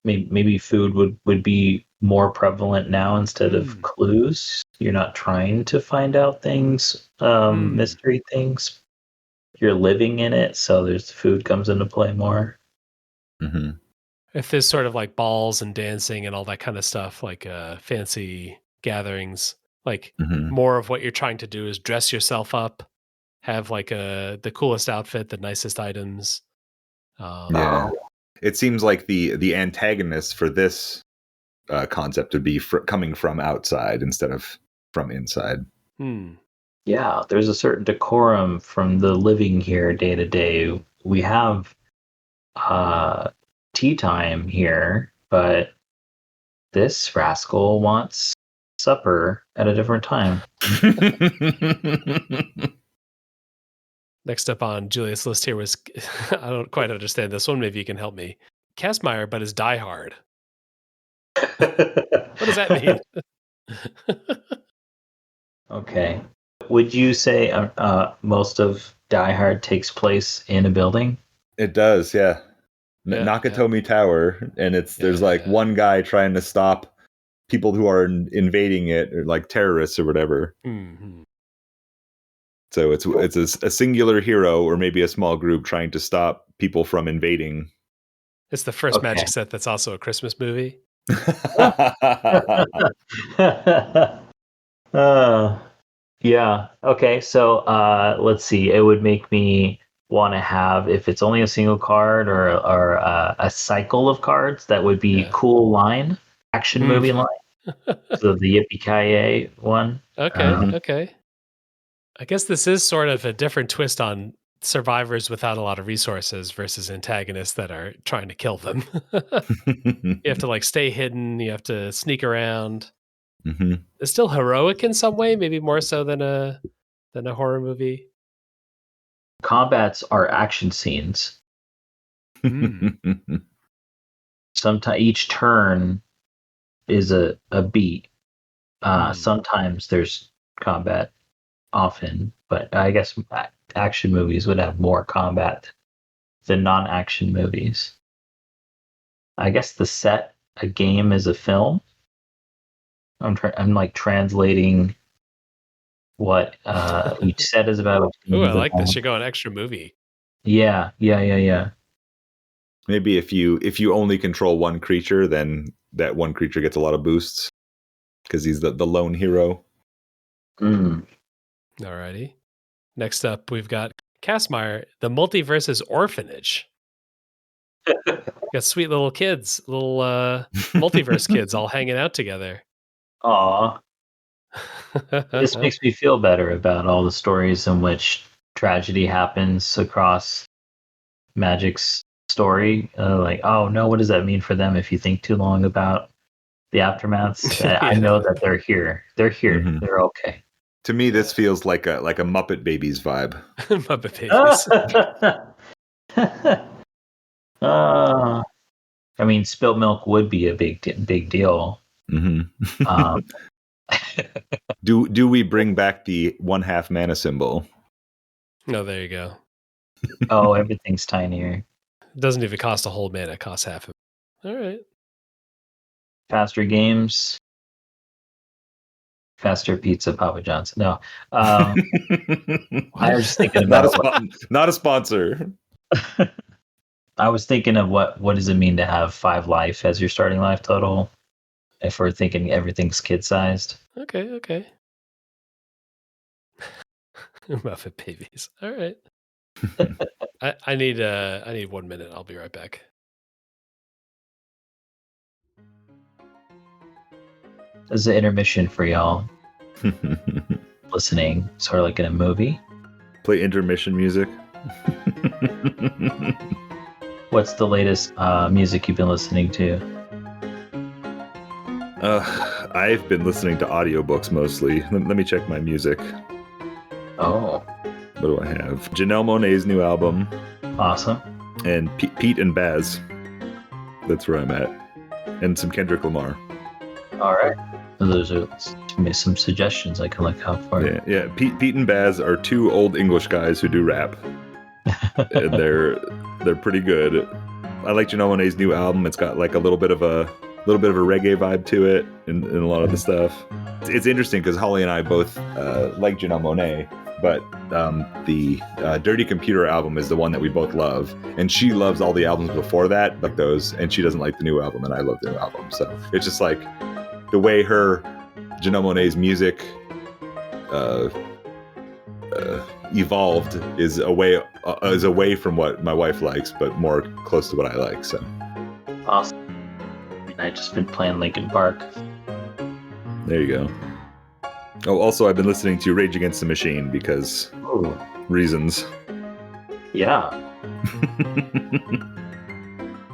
Maybe food would be more prevalent now instead of clues. You're not trying to find out things, mystery things. You're living in it, so there's food comes into play more. If there's sort of like balls and dancing and all that kind of stuff, like fancy gatherings, like more of what you're trying to do is dress yourself up, have like the coolest outfit, the nicest items. Yeah. It seems like the antagonist for this concept would be coming from outside instead of from inside. Yeah, there's a certain decorum from the living here day to day. We have tea time here, but this rascal wants supper at a different time. Next up on Julia's list here was, I don't quite understand this one. Maybe you can help me. Castmire, but is Die Hard. What does that mean? Okay. Would you say most of Die Hard takes place in a building? It does, yeah. Nakatomi Tower, and there's like one guy trying to stop people who are invading it, or like terrorists or whatever. So it's a singular hero or maybe a small group trying to stop people from invading. It's the first Magic set that's also a Christmas movie. Yeah. Okay. So let's see. It would make me want to have, if it's only a single card or a cycle of cards, that would be cool line, action movie line. So the Yippee-Ki-Yay one. Okay. I guess this is sort of a different twist on survivors without a lot of resources versus antagonists that are trying to kill them. You have to like stay hidden. You have to sneak around. It's still heroic in some way, maybe more so than a horror movie. Combats are action scenes. Sometimes each turn is a beat. Sometimes there's combat, often, but I guess action movies would have more combat than non-action movies. I guess the set, a game is a film. I'm like translating what each set is about. Ooh, I like this. You're going extra movie. Yeah. Maybe if you only control one creature, then that one creature gets a lot of boosts because he's the lone hero. Alrighty. Next up, we've got Castmire, the Multiverse's Orphanage. Got sweet little kids, little multiverse kids all hanging out together. Aw. This makes me feel better about all the stories in which tragedy happens across Magic's story. Like, oh no, what does that mean for them if you think too long about the aftermaths. I know that they're here. They're here. Mhm. They're okay. To me, this feels like a Muppet Babies vibe. Muppet Babies. I mean, spilt milk would be a big deal. Mm-hmm. Do we bring back the 1/2 mana symbol? No, there you go. Oh, everything's tinier. It doesn't even cost a whole mana; it costs half of it. All right. Faster games. Faster pizza, Papa John's. No. I was just thinking about not a sponsor. I was thinking of what does it mean to have 5 life as your starting life total? If we're thinking everything's kid-sized. Okay. Muffet Babies. All right. I need 1 minute. I'll be right back. This is an intermission for y'all listening, sort of like in a movie. Play intermission music. What's the latest music you've been listening to? I've been listening to audiobooks mostly. Let me check my music. Oh. What do I have? Janelle Monáe's new album. Awesome. And Pete and Baz. That's where I'm at. And some Kendrick Lamar. All right. Those are some suggestions I can look out for. Yeah. Pete and Baz are 2 old English guys who do rap. And they're pretty good. I like Janelle Monáe's new album. It's got like a little bit of a reggae vibe to it in a lot of the stuff. It's interesting because Holly and I both like Janelle Monáe, but the Dirty Computer album is the one that we both love, and she loves all the albums before that, like those, and she doesn't like the new album, and I love the new album. So it's just like the way Janelle Monáe's music evolved is away from what my wife likes, but more close to what I like. So awesome. I've just been playing Linkin Park. There you go. Oh, also I've been listening to Rage Against the Machine because reasons. Yeah.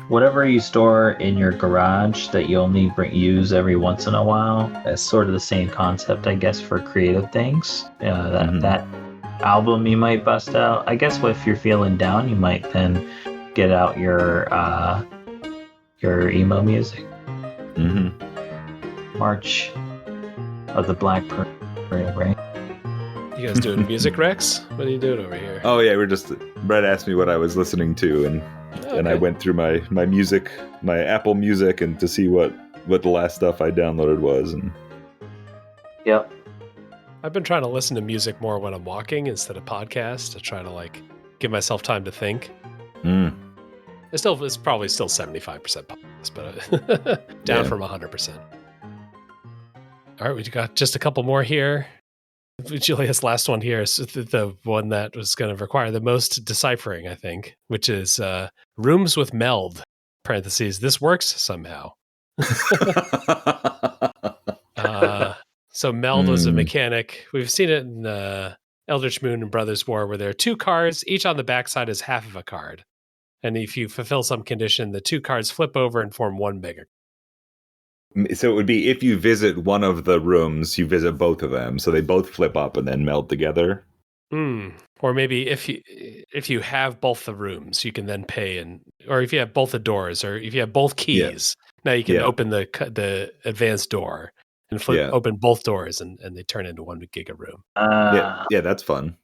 Whatever you store in your garage that you only use every once in a while, that's sort of the same concept, I guess, for creative things. That album you might bust out. I guess if you're feeling down, you might then get out your emo music. Mm-hmm. March of the Black Parade, right? You guys doing music, Rex? What are you doing over here? Oh yeah, Brett asked me what I was listening to, and I went through my music, my Apple Music, and to see what the last stuff I downloaded was. And yep. I've been trying to listen to music more when I'm walking instead of podcasts to try to give myself time to think. It's probably still 75% podcast, but down from 100%. All right, we got just a couple more here. Julia's last one here is the one that was going to require the most deciphering, I think, which is rooms with meld, parentheses, this works somehow. So meld was a mechanic. We've seen it in Eldritch Moon and Brothers War, where there are 2 cards, each on the backside is half of a card. And if you fulfill some condition, the 2 cards flip over and form 1 mega. So it would be if you visit one of the rooms, you visit both of them, so they both flip up and then meld together. Or maybe if you have both the rooms, you can then pay, or if you have both the doors, or if you have both keys, now you can open the advanced door and open both doors, and they turn into 1 giga room. Yeah, that's fun.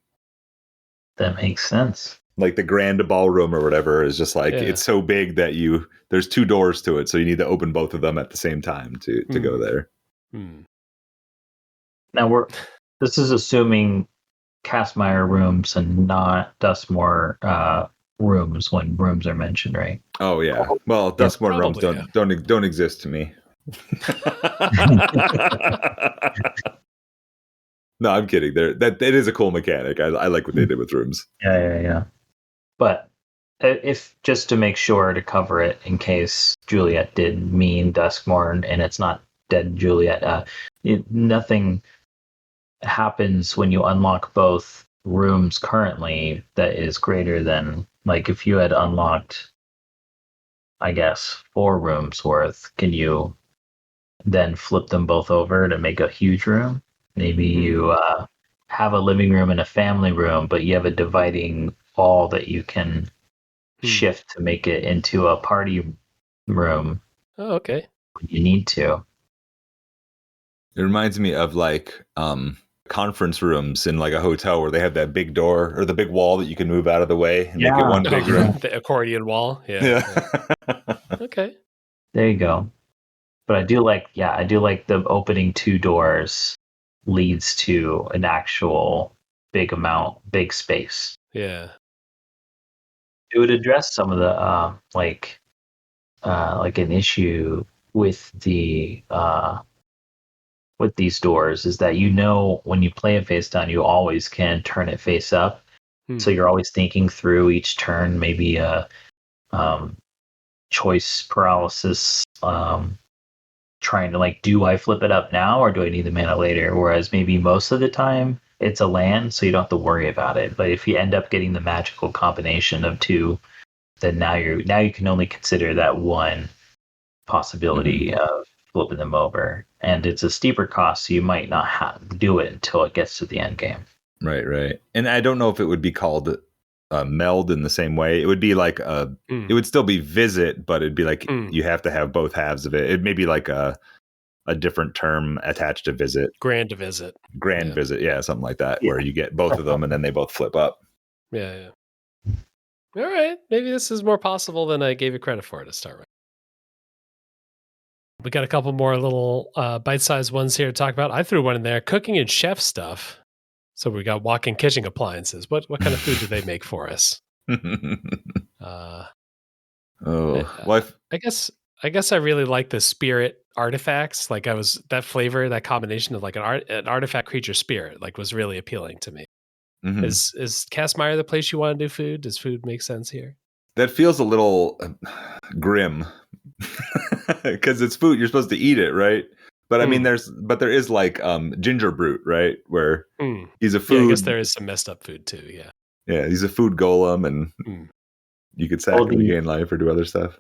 That makes sense. Like the grand ballroom or whatever is just it's so big that there's 2 doors to it, so you need to open both of them at the same time to go there. Now this is assuming Castmire rooms and not Duskmourn rooms when rooms are mentioned, right? Oh yeah. Well, Duskmourn rooms don't exist to me. No, I'm kidding. That is a cool mechanic. I like what they did with rooms. Yeah. But if just to make sure to cover it in case Juliet did mean Duskmourn and it's not dead Juliet, nothing happens when you unlock both rooms currently that is greater than, if you had unlocked, I guess, 4 rooms worth, can you then flip them both over to make a huge room. Maybe you have a living room and a family room, but you have a dividing wall that you can shift to make it into a party room. Oh, okay. When you need to. It reminds me of like conference rooms in like a hotel where they have that big door or the big wall that you can move out of the way and make it one big room. The accordion wall. Yeah. Okay. There you go. But I do like the opening two doors leads to an actual big space. Yeah. It would address some of the like an issue with the with these doors is that when you play it face down, you always can turn it face up. So you're always thinking through each turn, maybe a choice paralysis, trying to like, do I flip it up now or do I need the mana later? Whereas maybe most of the time it's a land, so you don't have to worry about it. But if you end up getting the magical combination of two, then now you can only consider that one possibility of flipping them over, and it's a steeper cost, so you might not have to do it until it gets to the end game. Right. And I don't know if it would be called meld in the same way. It would be like it would still be visit, but it'd be like you have to have both halves of it. It may be like a different term attached to visit. Grand visit, yeah, something like that, where you get both of them and then they both flip up. Yeah. All right, maybe this is more possible than I gave you credit for to start with. We got a couple more little bite-sized ones here to talk about. I threw one in there, cooking and chef stuff. So we got walk-in kitchen appliances. What kind of food do they make for us? I guess I really like the spirit artifacts. Like that flavor, that combination of like an artifact creature spirit, like was really appealing to me. Is Castmire the place you want to do food? Does food make sense here? That feels a little grim because it's food. You're supposed to eat it, right? But I mean, there is like ginger brute, right? Where he's a food. Yeah, I guess there is some messed up food too. Yeah. Yeah, he's a food golem, and you could sack him to gain life or do other stuff.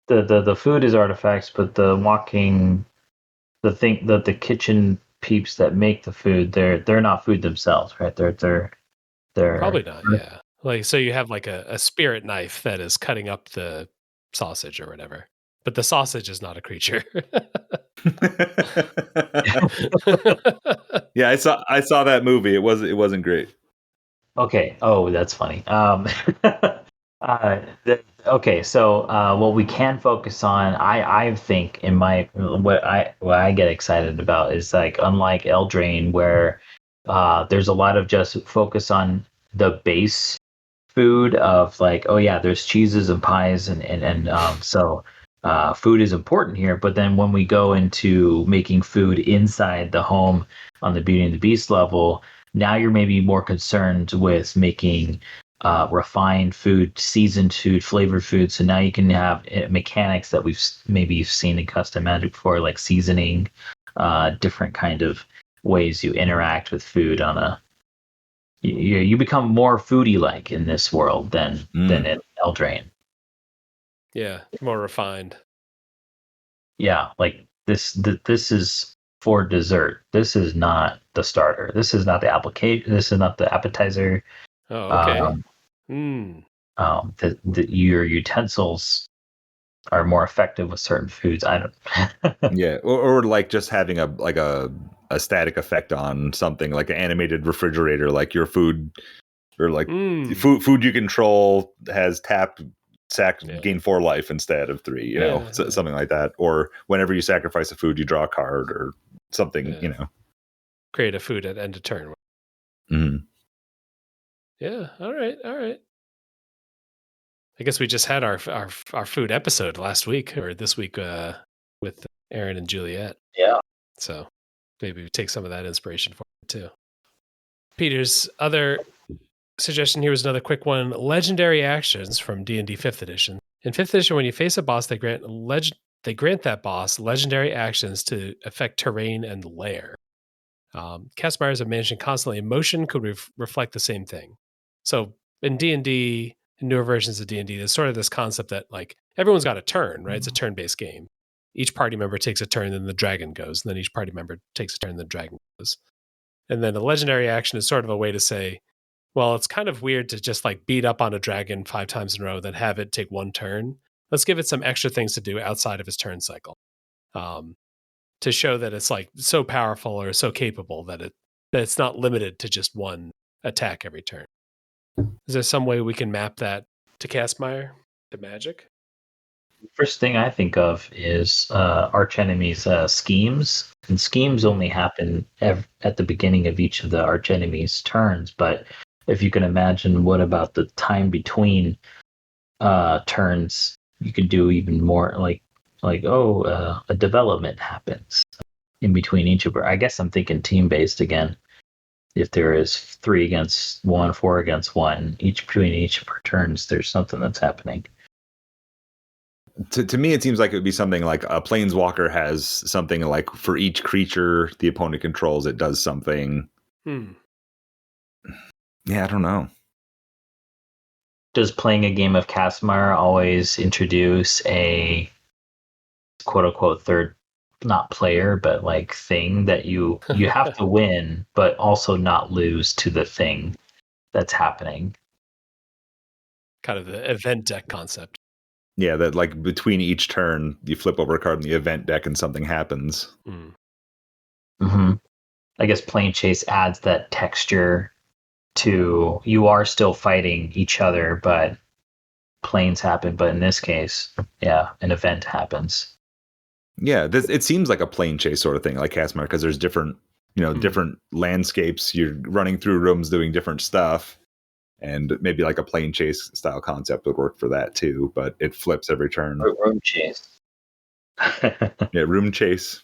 The food is artifacts, but the kitchen peeps that make the food, they're not food themselves, right? They're probably not. Yeah. Like, so you have like a spirit knife that is cutting up the sausage or whatever, but the sausage is not a creature. Yeah, I saw that movie. It wasn't great. Okay. Oh, that's funny. Okay, so what we can focus on, I think in what I get excited about is like, unlike Eldraine, where there's a lot of just focus on the base food of like, oh yeah, there's cheeses and pies and so food is important here. But then when we go into making food inside the home on the Beauty and the Beast level, now you're maybe more concerned with making refined food, seasoned food, flavored food. So now you can have mechanics that we've maybe seen in custom Magic before, like seasoning, different kind of ways you interact with food on a. You become more foodie-like in this world than in Eldraine. Yeah, more refined. Yeah, like this is for dessert. This is not the starter. This is not the application. This is not the appetizer. Oh, okay. Your utensils are more effective with certain foods. I don't. Yeah, or like just having a static effect on something, like an animated refrigerator, like your food, or like food you control has gain 4 life instead of 3. You know, something like that. Or whenever you sacrifice a food, you draw a card or something. You know, create a food at end of turn. Yeah. All right. I guess we just had our food episode last week or this week with Aaron and Juliet. Yeah. So maybe we take some of that inspiration for it too. Peter's other suggestion here was another quick one: legendary actions from D&D 5th edition. In 5th edition, when you face a boss, they grant that boss legendary actions to affect terrain and lair. Castmires of mansion constantly in motion could reflect the same thing. So in D&D, in newer versions of D&D, there's sort of this concept that like everyone's got a turn, right? It's a turn-based game. each party member takes a turn, then the dragon goes, and then each party member takes a turn, then the dragon goes. And then the legendary action is sort of a way to say, well, it's kind of weird to just like beat up on a dragon 5 times in a row, then have it take one turn. Let's give it some extra things to do outside of its turn cycle, to show that it's like so powerful or so capable that it's not limited to just one attack every turn. Is there some way we can map that to Castmire, to Magic? First thing I think of is archenemies' schemes. And schemes only happen at the beginning of each of the archenemies' turns. But if you can imagine, what about the time between turns? You could do even more, a development happens in between each of. I guess I'm thinking team-based again. If there is 3 against 1, 4 against 1, between each of our turns, there's something that's happening. To me, it seems like it would be something like a planeswalker has something like for each creature the opponent controls, it does something. Yeah, I don't know. Does playing a game of Castmire always introduce a quote unquote third, not player, but like thing that you have to win, but also not lose to the thing that's happening? Kind of the event deck concept. Yeah, that like between each turn, you flip over a card in the event deck and something happens. Mm-hmm. I guess Plane Chase adds that texture to, you are still fighting each other, but planes happen. But in this case, yeah, an event happens. Yeah, it seems like a plane chase sort of thing, like Castmire, because there's different, different landscapes. You're running through rooms doing different stuff. And maybe like a plane chase style concept would work for that too, but it flips every turn. Room chase. Yeah, room chase.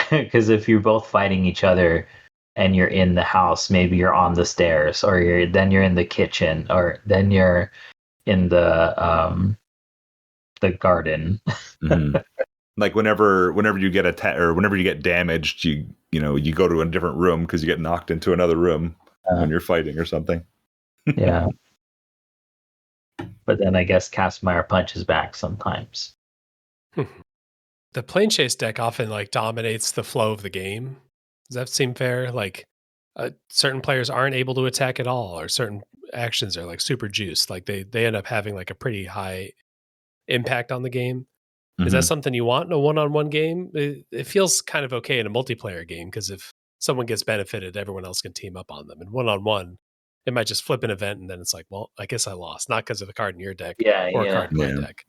Because if you're both fighting each other and you're in the house, maybe you're on the stairs, or then you're in the kitchen, or then you're in the garden. Mm-hmm. Like whenever you get attacked or whenever you get damaged, you go to a different room because you get knocked into another room when you're fighting or something. Yeah. But then I guess Castmire punches back sometimes. The plane chase deck often like dominates the flow of the game. Does that seem fair? Like certain players aren't able to attack at all, or certain actions are like super juiced. Like they end up having like a pretty high impact on the game. Is that something you want in a one-on-one game? It feels kind of okay in a multiplayer game, because if someone gets benefited, everyone else can team up on them. And one-on-one, it might just flip an event, and then it's like, well, I guess I lost, not because of a card in your deck or a card in my deck.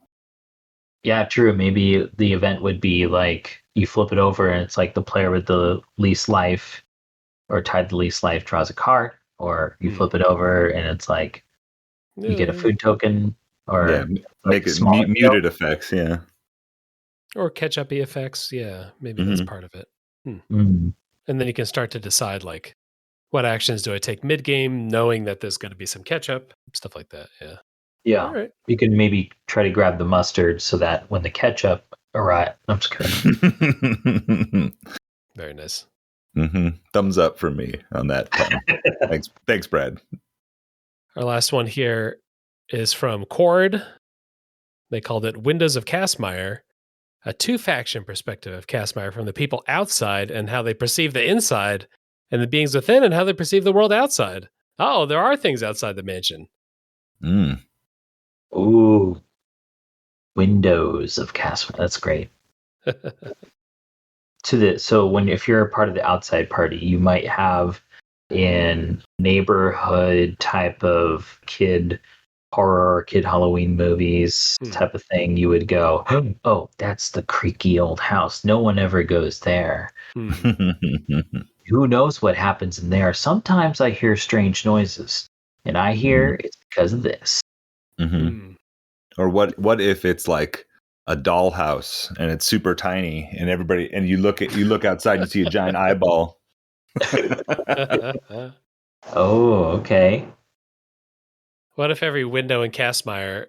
Yeah, true. Maybe the event would be like you flip it over and it's like the player with the least life or tied the least life draws a card, or you flip it over and it's like you get a food token, or make it muted effects, yeah. Or catch-up effects, yeah. Maybe that's part of it. Mm. And then you can start to decide, like, what actions do I take mid-game, knowing that there's going to be some catch-up, stuff like that, yeah. Yeah. All right. You can maybe try to grab the mustard so that when the ketchup arrives, I'm just kidding. Very nice. Thumbs up for me on that. Thanks, Brad. Our last one here is from Cord. They called it Windows of Castmire, a 2-faction perspective of Castmire from the people outside and how they perceive the inside, and the beings within and how they perceive the world outside. Oh, there are things outside the mansion. Ooh. Windows of Castmire. That's great. If you're a part of the outside party, you might have in neighborhood type of kid horror, kid Halloween movies type of thing, you would go, oh, that's the creaky old house. No one ever goes there. Who knows what happens in there? Sometimes I hear strange noises, and I hear it's because of this. Or what if it's like a dollhouse and it's super tiny, and you look outside, you see a giant eyeball. Oh, okay. What if every window in Castmire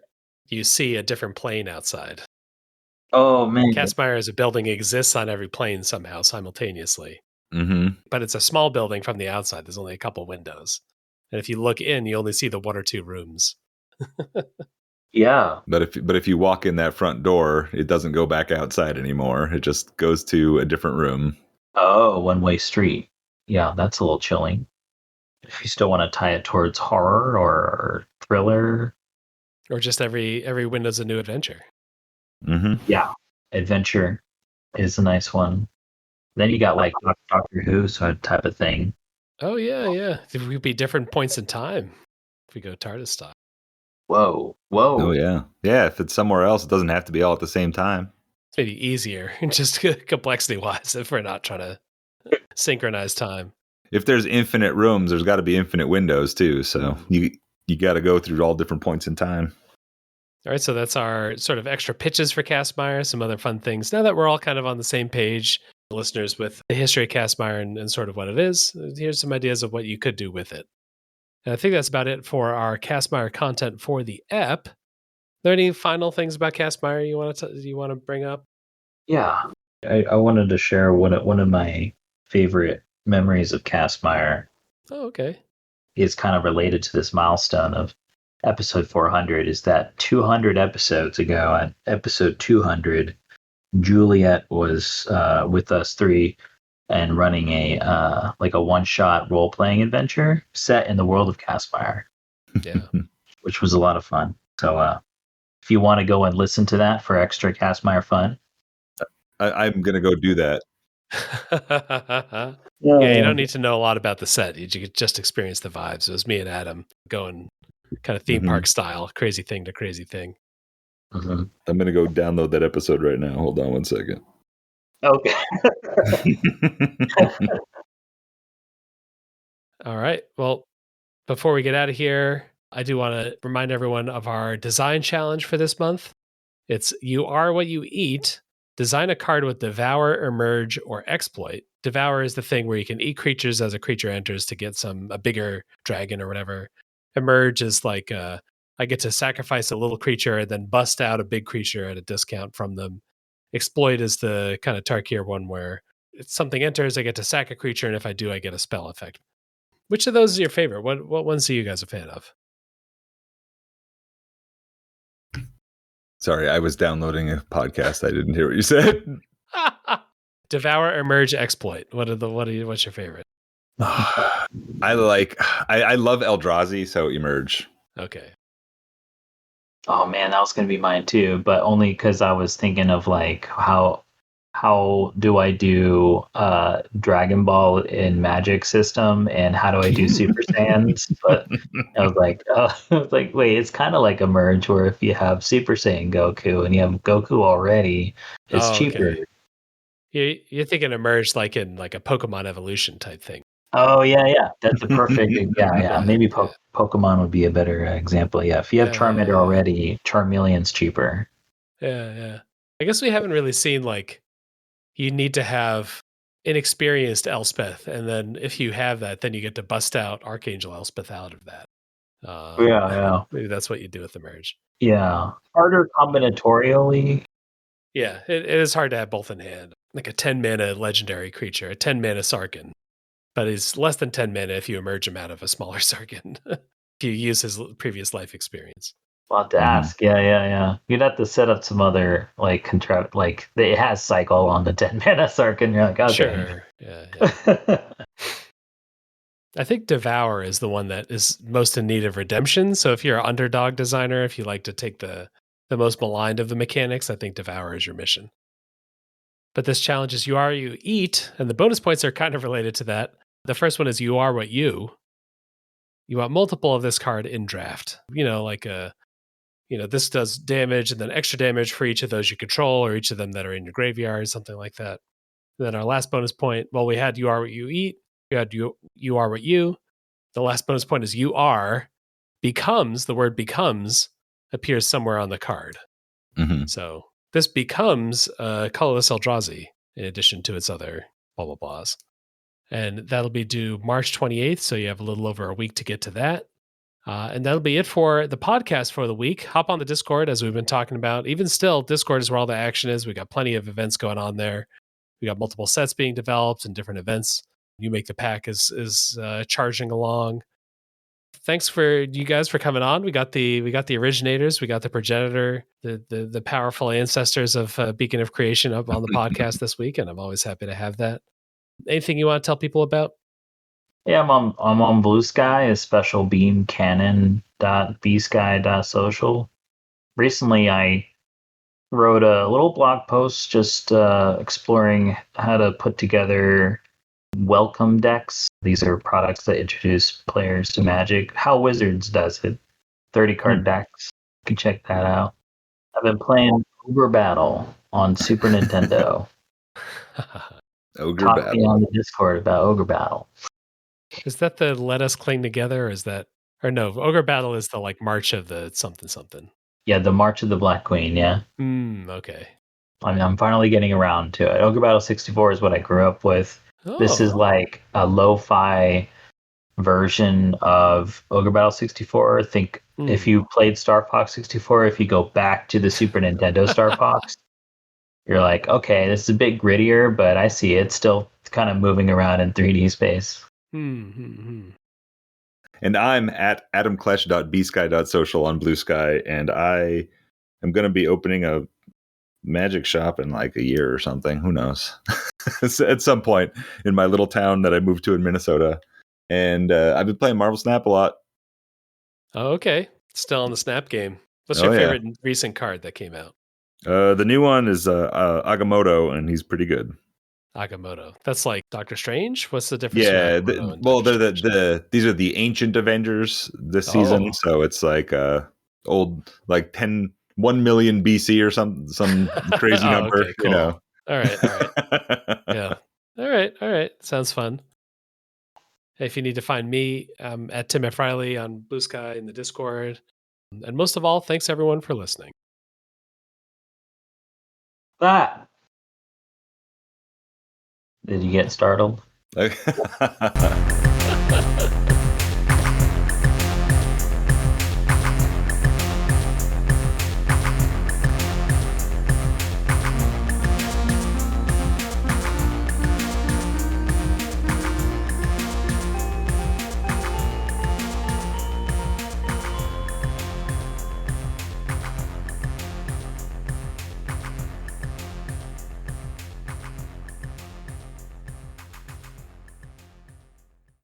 you see a different plane outside? Oh man. Castmire as a building exists on every plane somehow simultaneously. But it's a small building from the outside. There's only a couple windows. And if you look in, you only see the 1 or 2 rooms. Yeah. But if you walk in that front door, it doesn't go back outside anymore. It just goes to a different room. Oh, one-way street. Yeah, that's a little chilling. If you still want to tie it towards horror or thriller. Or just every window's a new adventure. Mm-hmm. Yeah. Adventure is a nice one. Then you got like Doctor Who sort of type of thing. Oh yeah. It would be different points in time if we go TARDIS style. Whoa. Oh yeah. Yeah, if it's somewhere else, it doesn't have to be all at the same time. It's maybe easier, just complexity wise, if we're not trying to synchronize time. If there's infinite rooms, there's got to be infinite windows too. So you got to go through all different points in time. All right, so that's our sort of extra pitches for Castmire, some other fun things. Now that we're all kind of on the same page, listeners, with the history of Castmire and sort of what it is, here's some ideas of what you could do with it. And I think that's about it for our Castmire content for the ep. Are there any final things about Castmire you want to bring up? Yeah. I wanted to share one of my favorite memories of Castmire. Oh, okay. Is kind of related to this milestone of episode 400. Is that 200 episodes ago, at episode 200, Juliet was with us three and running a one-shot role-playing adventure set in the world of Castmire. Yeah. Which was a lot of fun. So if you want to go and listen to that for extra Castmire fun, I'm gonna go do that. Yeah, you don't need to know a lot about the set. You could just experience the vibes. It was me and Adam going kind of theme park style, crazy thing to crazy thing. Mm-hmm. I'm gonna go download that episode right now. Hold on one second. Okay. All right. Well, before we get out of here, I do want to remind everyone of our design challenge for this month. It's You Are What You Eat. Design a card with Devour, Emerge, or Exploit. Devour is the thing where you can eat creatures as a creature enters to get a bigger dragon or whatever. Emerge is like I get to sacrifice a little creature and then bust out a big creature at a discount from them. Exploit is the kind of Tarkier one where if something enters, I get to sack a creature, and if I do, I get a spell effect. Which of those is your favorite? What ones are you guys a fan of? Sorry, I was downloading a podcast. I didn't hear what you said. Devour, Emerge, Exploit. What's your favorite? I love Eldrazi, so Emerge. Okay. Oh man, that was gonna be mine too, but only because I was thinking of like how do I do Dragon Ball in Magic system, and how do I do Super Saiyans? But I was like, wait, it's kind of like a merge where if you have Super Saiyan Goku and you have Goku already, it's cheaper. Okay. You're thinking Emerge like in like a Pokemon evolution type thing. Oh yeah, that's a perfect. Yeah. Maybe Pokemon would be a better example. Yeah, if you have Charmander already, Charmeleon's cheaper. Yeah. I guess we haven't really seen like you need to have inexperienced Elspeth, and then if you have that, then you get to bust out Archangel Elspeth out of that. Yeah. Maybe that's what you do with the merge. Yeah, harder combinatorially. Yeah, it is hard to have both in hand. Like a 10 mana legendary creature, a 10 mana Sarkhan, but he's less than 10 mana if you emerge him out of a smaller Sarkhan. If you use his previous life experience. I'll have to ask. Yeah. You'd have to set up some other it has cycle on the 10 mana Sarkhan. You're like, okay. Sure. Yeah. I think Devour is the one that is most in need of redemption. So if you're an underdog designer, if you like to take the most maligned of the mechanics, I think Devour is your mission. But this challenge is You Are You Eat, and the bonus points are kind of related to that. The first one is You Are What You. You want multiple of this card in draft. This does damage and then extra damage for each of those you control or each of them that are in your graveyard, something like that. And then our last bonus point, we had You Are What You Eat. We had You Are What You. The last bonus point is You Are becomes, the word becomes appears somewhere on the card. Mm-hmm. So this becomes Colorless Eldrazi in addition to its other blah, blah, blahs. And that'll be due March 28th. So you have a little over a week to get to that. And that'll be it for the podcast for the week. Hop on the Discord, as we've been talking about. Even still, Discord is where all the action is. We got plenty of events going on there. We got multiple sets being developed and different events. You Make the Pack is charging along. thanks for you guys for coming on. We got the originators, we got the progenitor, the powerful ancestors of Beacon of Creation up on the podcast this week, and I'm always happy to have that. Anything you want to tell people about? Yeah, I'm on Blue Sky, a special beam canon.bsky.social. Recently, I wrote a little blog post just exploring how to put together welcome decks. These are products that introduce players to Magic. How Wizards does it. 30 card decks. You can check that out. I've been playing Ogre Battle on Super Nintendo. Ogre Talk Battle. me on the Discord about Ogre Battle. Is that the Let Us Cling Together? Or is that, or no? Ogre Battle is the like March of the something. Yeah, the March of the Black Queen. Yeah. Okay. I'm finally getting around to it. Ogre Battle 64 is what I grew up with. This is like a lo-fi version of Ogre Battle 64. Think if you played Star Fox 64, if you go back to the Super Nintendo Star Fox, you're like, okay, this is a bit grittier, but I see it's still kind of moving around in 3D space. And I'm at adamkletch.bsky.social on Blue Sky, and I am going to be opening a magic shop in like a year or something. Who knows? At some point in my little town that I moved to in Minnesota. And I've been playing Marvel Snap a lot. Oh, okay. Still on the Snap game. What's your favorite recent card that came out? The new one is Agamotto, and he's pretty good. Agamotto. That's like Doctor Strange? What's the difference? Yeah, these are the Ancient Avengers this season, so it's like old, like 1 million BC or some crazy number. Okay, cool. All right. Yeah. All right. Sounds fun. If you need to find me, at Tim F. Riley on Blue Sky in the Discord. And most of all, thanks everyone for listening. Did you get startled?